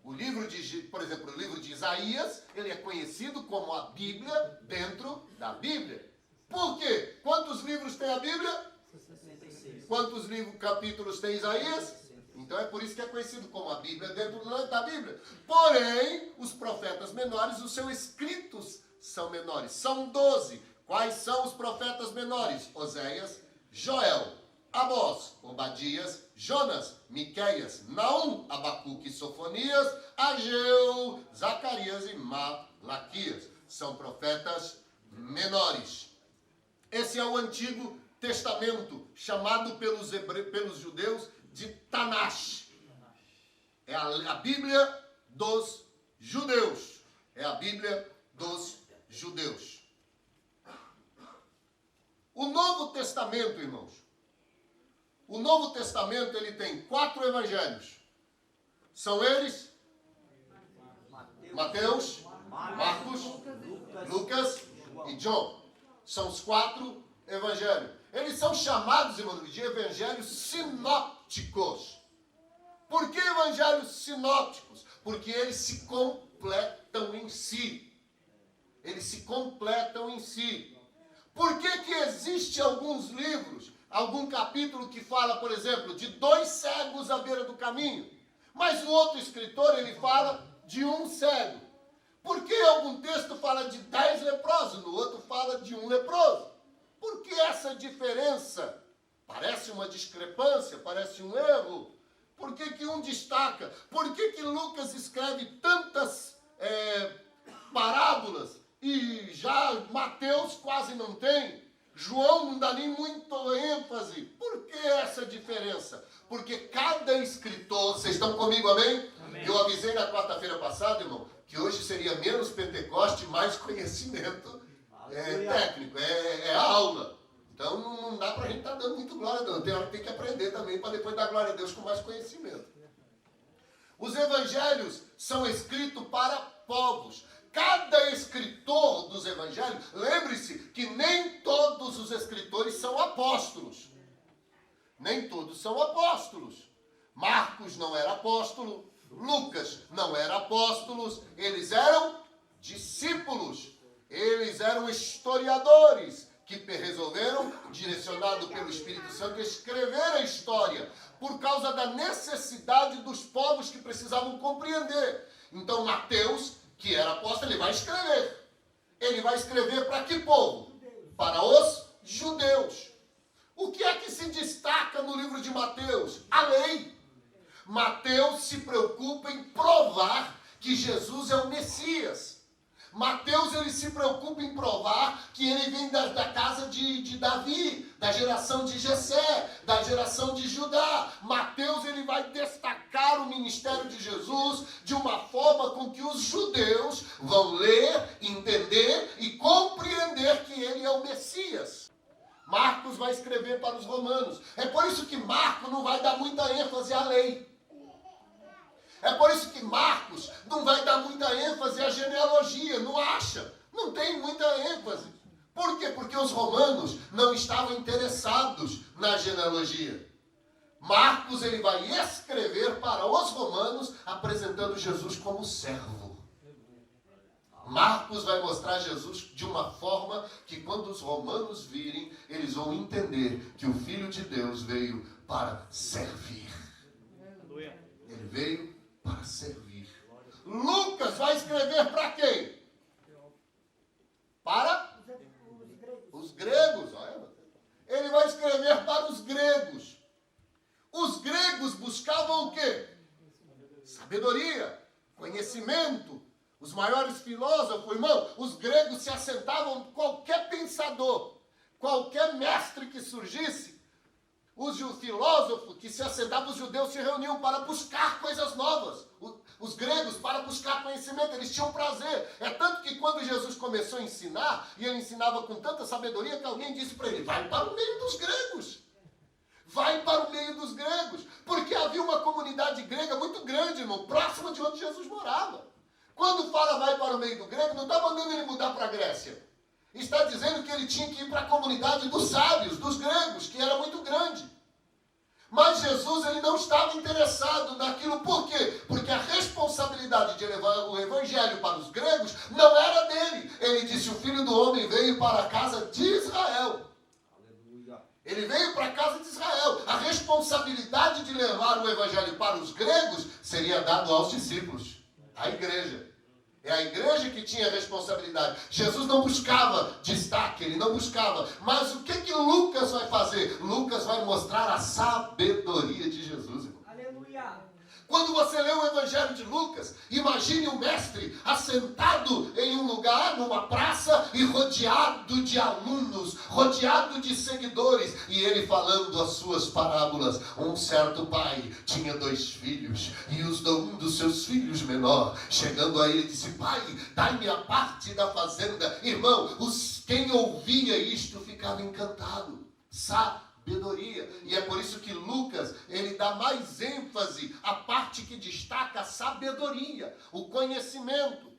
O livro de, por exemplo, o livro de Isaías, ele é conhecido como a Bíblia dentro da Bíblia. Por quê? Quantos livros tem a Bíblia? 66. Quantos capítulos tem Isaías? Então é por isso que é conhecido como a Bíblia dentro da Bíblia. Porém, os profetas menores, os seus escritos são menores. São 12. Quais são os profetas menores? Oséias, Joel, Amós, Obadias, Jonas, Miqueias, Naum, Abacuque, Sofonias, Ageu, Zacarias e Malaquias. São profetas menores. Esse é o Antigo Testamento, chamado pelos judeus de Tanash. É a Bíblia dos judeus. É a Bíblia dos judeus. O Novo Testamento, irmãos. O Novo Testamento, ele tem 4 evangelhos. São eles: Mateus, Marcos, Lucas e João. São os 4 evangelhos. Eles são chamados, irmãos, de evangelhos sinópticos. Por que evangelhos sinópticos? Porque eles se completam em si. Eles se completam em si. Por que existe alguns livros, algum capítulo que fala, por exemplo, de 2 cegos à beira do caminho, mas o outro escritor, ele fala de 1 cego? Por que algum texto fala de 10 leprosos, no outro fala de 1 leproso? Por que essa diferença? Parece uma discrepância, parece um erro. Por que um destaca? Por que Lucas escreve tantas parábolas e já Mateus quase não tem? João não dá nem muito ênfase. Por que essa diferença? Porque cada escritor, vocês estão comigo, amém? Amém. Eu avisei na quarta-feira passada, irmão, que hoje seria menos Pentecoste, mais conhecimento técnico, é aula. Então não dá pra gente estar dando muito glória, não. Tem hora que tem que aprender também, para depois dar glória a Deus com mais conhecimento. Os evangelhos são escritos para povos. Cada escritor dos evangelhos, lembre-se que nem todos os escritores são apóstolos. Nem todos são apóstolos. Marcos não era apóstolo, Lucas não era apóstolos, eles eram discípulos, eles eram historiadores que resolveram, direcionado pelo Espírito Santo, escrever a história por causa da necessidade dos povos que precisavam compreender. Então Mateus, que era apóstolo, ele vai escrever. Ele vai escrever para que povo? Para os judeus. O que é que se destaca no livro de Mateus? A lei. Mateus se preocupa em provar que Jesus é o Messias. Mateus, ele se preocupa em provar que ele vem da casa de Davi, da geração de Jessé, da geração de Judá. Mateus, ele vai destacar o ministério de Jesus de uma forma com que os judeus vão ler, entender e compreender que ele é o Messias. Marcos vai escrever para os romanos. É por isso que Marcos não vai dar muita ênfase à lei. É por isso que Marcos não vai dar muita ênfase à genealogia, não acha, não tem muita ênfase. Por quê? Porque os romanos não estavam interessados na genealogia. Marcos, ele vai escrever para os romanos, apresentando Jesus como servo. Marcos vai mostrar Jesus de uma forma que quando os romanos virem, eles vão entender que o Filho de Deus veio para servir. Ele veio para servir. Lucas vai escrever para quem? Para os gregos. Olha, ele vai escrever para os gregos. Os gregos buscavam o quê? Sabedoria, conhecimento. Os maiores filósofos, irmão, os gregos se assentavam, qualquer pensador, qualquer mestre que surgisse, o filósofo que se assentava, os judeus se reuniam para buscar coisas novas. Os gregos para buscar conhecimento, eles tinham prazer. É tanto que quando Jesus começou a ensinar, e ele ensinava com tanta sabedoria, que alguém disse para ele, vai para o meio dos gregos. Vai para o meio dos gregos. Porque havia uma comunidade grega muito grande, irmão, próxima de onde Jesus morava. Quando fala vai para o meio do grego, não está mandando ele mudar para a Grécia. Está dizendo que ele tinha que ir para a comunidade dos sábios, dos gregos, que era muito grande. Mas Jesus, ele não estava interessado naquilo. Por quê? Porque a responsabilidade de levar o evangelho para os gregos não era dele. Ele disse, o Filho do Homem veio para a casa de Israel. Aleluia. Ele veio para a casa de Israel. A responsabilidade de levar o evangelho para os gregos seria dado aos discípulos, à igreja. É a igreja que tinha responsabilidade. Jesus não buscava destaque, ele não buscava. Mas o que Lucas vai fazer? Lucas vai mostrar a sabedoria de Jesus, irmão. Aleluia. Quando você lê o Evangelho de Lucas, imagine o mestre assentado em um lugar, numa praça, e rodeado de alunos, rodeado de seguidores, e ele falando as suas parábolas. Um certo pai tinha 2 filhos, e um dos seus filhos menor, chegando a ele, disse, pai, dai-me a parte da fazenda. Irmão, quem ouvia isto ficava encantado. Sabedoria. E é por isso que Lucas, ele dá mais ênfase à parte que destaca a sabedoria, o conhecimento.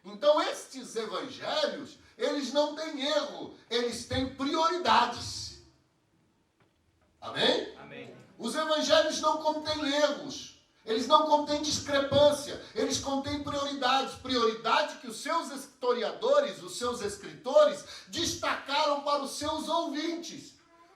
Então estes evangelhos, eles não têm erro, eles têm prioridades. Amém? Amém. Os evangelhos não contêm erros, eles não contêm discrepância, eles contêm prioridades. Prioridade que os seus historiadores, os seus escritores, destacaram para os seus ouvintes.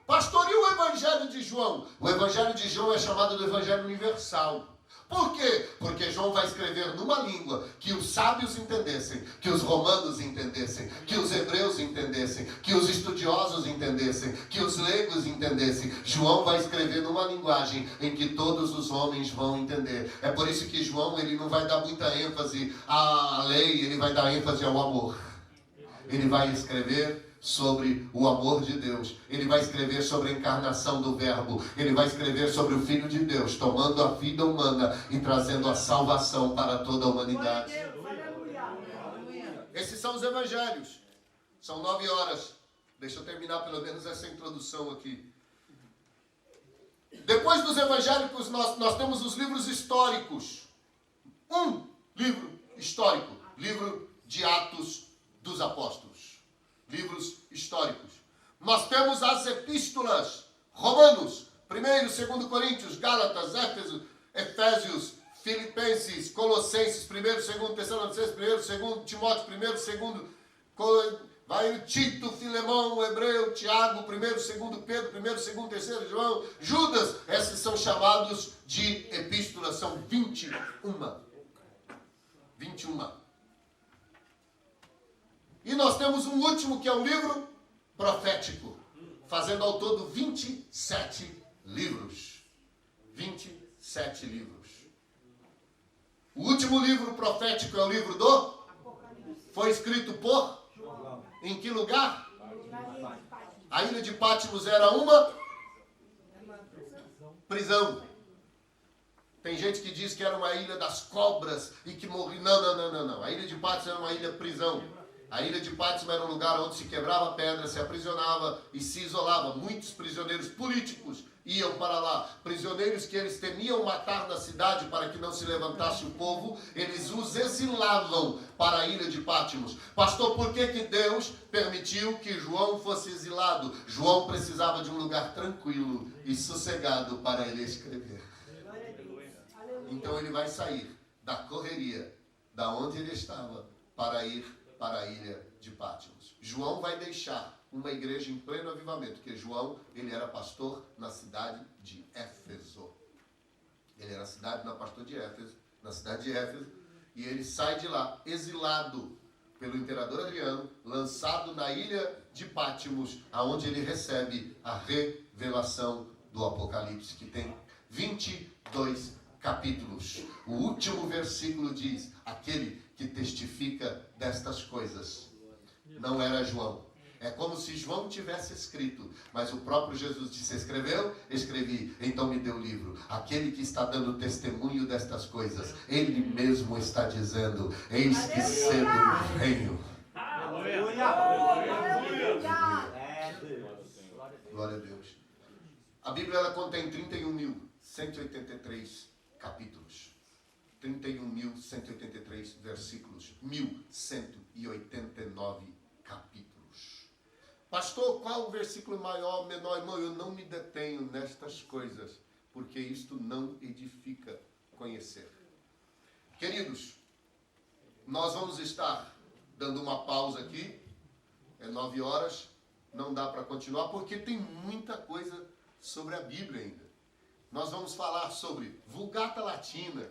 Pastor, e o Evangelho de João? O Evangelho de João é chamado de Evangelho Universal. Por quê? Porque João vai escrever numa língua que os sábios entendessem, que os romanos entendessem, que os hebreus entendessem, que os estudiosos entendessem, que os leigos entendessem. João vai escrever numa linguagem em que todos os homens vão entender. É por isso que João, ele não vai dar muita ênfase à lei, ele vai dar ênfase ao amor. Ele vai escrever sobre o amor de Deus. Ele vai escrever sobre a encarnação do Verbo. Ele vai escrever sobre o Filho de Deus, tomando a vida humana e trazendo a salvação para toda a humanidade. Esses são os evangelhos. São 9 horas. Deixa eu terminar pelo menos essa introdução aqui. Depois dos evangélicos, nós temos os livros históricos. Um livro histórico. Livro de Atos dos Apóstolos. Livros históricos. Nós temos as epístolas, Romanos, 1º, 2º Coríntios, Gálatas, Éfeso, Efésios, Filipenses, Colossenses, 1º, 2º Tessalonicenses, 1º, 2º Timóteo, 1º, 2º, vai o Tito, Filemão, Hebreu, Tiago, 1º, 2º Pedro, 1º, 2º, 3º João, Judas. Esses são chamados de epístolas, são 21. 21. E nós temos um último que é um livro profético, fazendo ao todo 27 livros. 27 livros. O último livro profético é o livro do? Foi escrito por? Em que lugar? A ilha de Patmos era uma prisão. Tem gente que diz que era uma ilha das cobras e que morria. Não. A ilha de Patmos era uma ilha prisão. A ilha de Patmos era um lugar onde se quebrava pedra, se aprisionava e se isolava. Muitos prisioneiros políticos iam para lá. Prisioneiros que eles temiam matar na cidade para que não se levantasse o povo, eles os exilavam para a ilha de Patmos. Pastor, por que Deus permitiu que João fosse exilado? João precisava de um lugar tranquilo e sossegado para ele escrever. Então ele vai sair da correria, da onde ele estava, para ir para a ilha de Pátimos. João vai deixar uma igreja em pleno avivamento, porque João, ele era pastor na cidade de Éfeso. Ele era pastor de Éfeso, na cidade de Éfeso, e ele sai de lá, exilado pelo imperador Adriano, lançado na ilha de Pátimos, aonde ele recebe a revelação do Apocalipse, que tem 22 capítulos. O último versículo diz: aquele que testifica destas coisas não era João. É como se João tivesse escrito, mas o próprio Jesus disse: escreveu? Escrevi, então me deu o livro. Aquele que está dando testemunho destas coisas, ele mesmo está dizendo: eis que cedo venho. Aleluia. Glória a Deus. A Bíblia, ela contém 31.183 capítulos. 31.183 versículos. 1.189 capítulos. Pastor, qual o versículo maior, menor? Irmão, eu não me detenho nestas coisas, porque isto não edifica conhecer. Queridos, nós vamos estar dando uma pausa aqui. É 9 horas, não dá para continuar, porque tem muita coisa sobre a Bíblia ainda. Nós vamos falar sobre Vulgata Latina.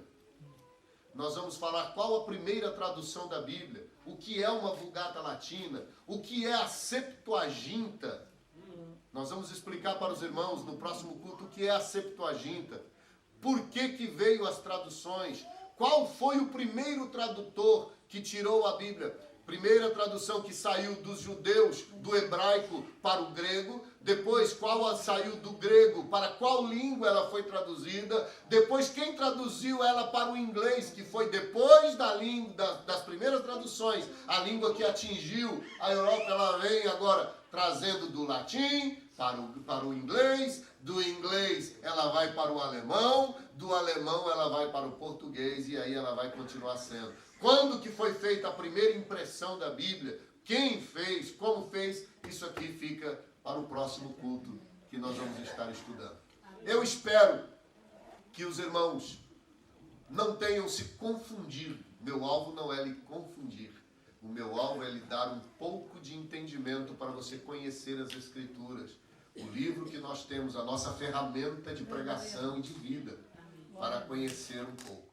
Nós vamos falar qual a primeira tradução da Bíblia, o que é uma Vulgata Latina, o que é a Septuaginta. Nós vamos explicar para os irmãos no próximo culto o que é a Septuaginta, por que veio as traduções, qual foi o primeiro tradutor que tirou a Bíblia. Primeira tradução que saiu dos judeus, do hebraico para o grego. Depois, qual saiu do grego, para qual língua ela foi traduzida. Depois, quem traduziu ela para o inglês, que foi depois das primeiras traduções. A língua que atingiu a Europa, ela vem agora trazendo do latim para o inglês. Do inglês, ela vai para o alemão. Do alemão, ela vai para o português. E aí ela vai continuar sendo. Quando que foi feita a primeira impressão da Bíblia? Quem fez? Como fez? Isso aqui fica para o próximo culto que nós vamos estar estudando. Eu espero que os irmãos não tenham se confundido. Meu alvo não é lhe confundir. O meu alvo é lhe dar um pouco de entendimento para você conhecer as Escrituras. O livro que nós temos, a nossa ferramenta de pregação e de vida, para conhecer um pouco.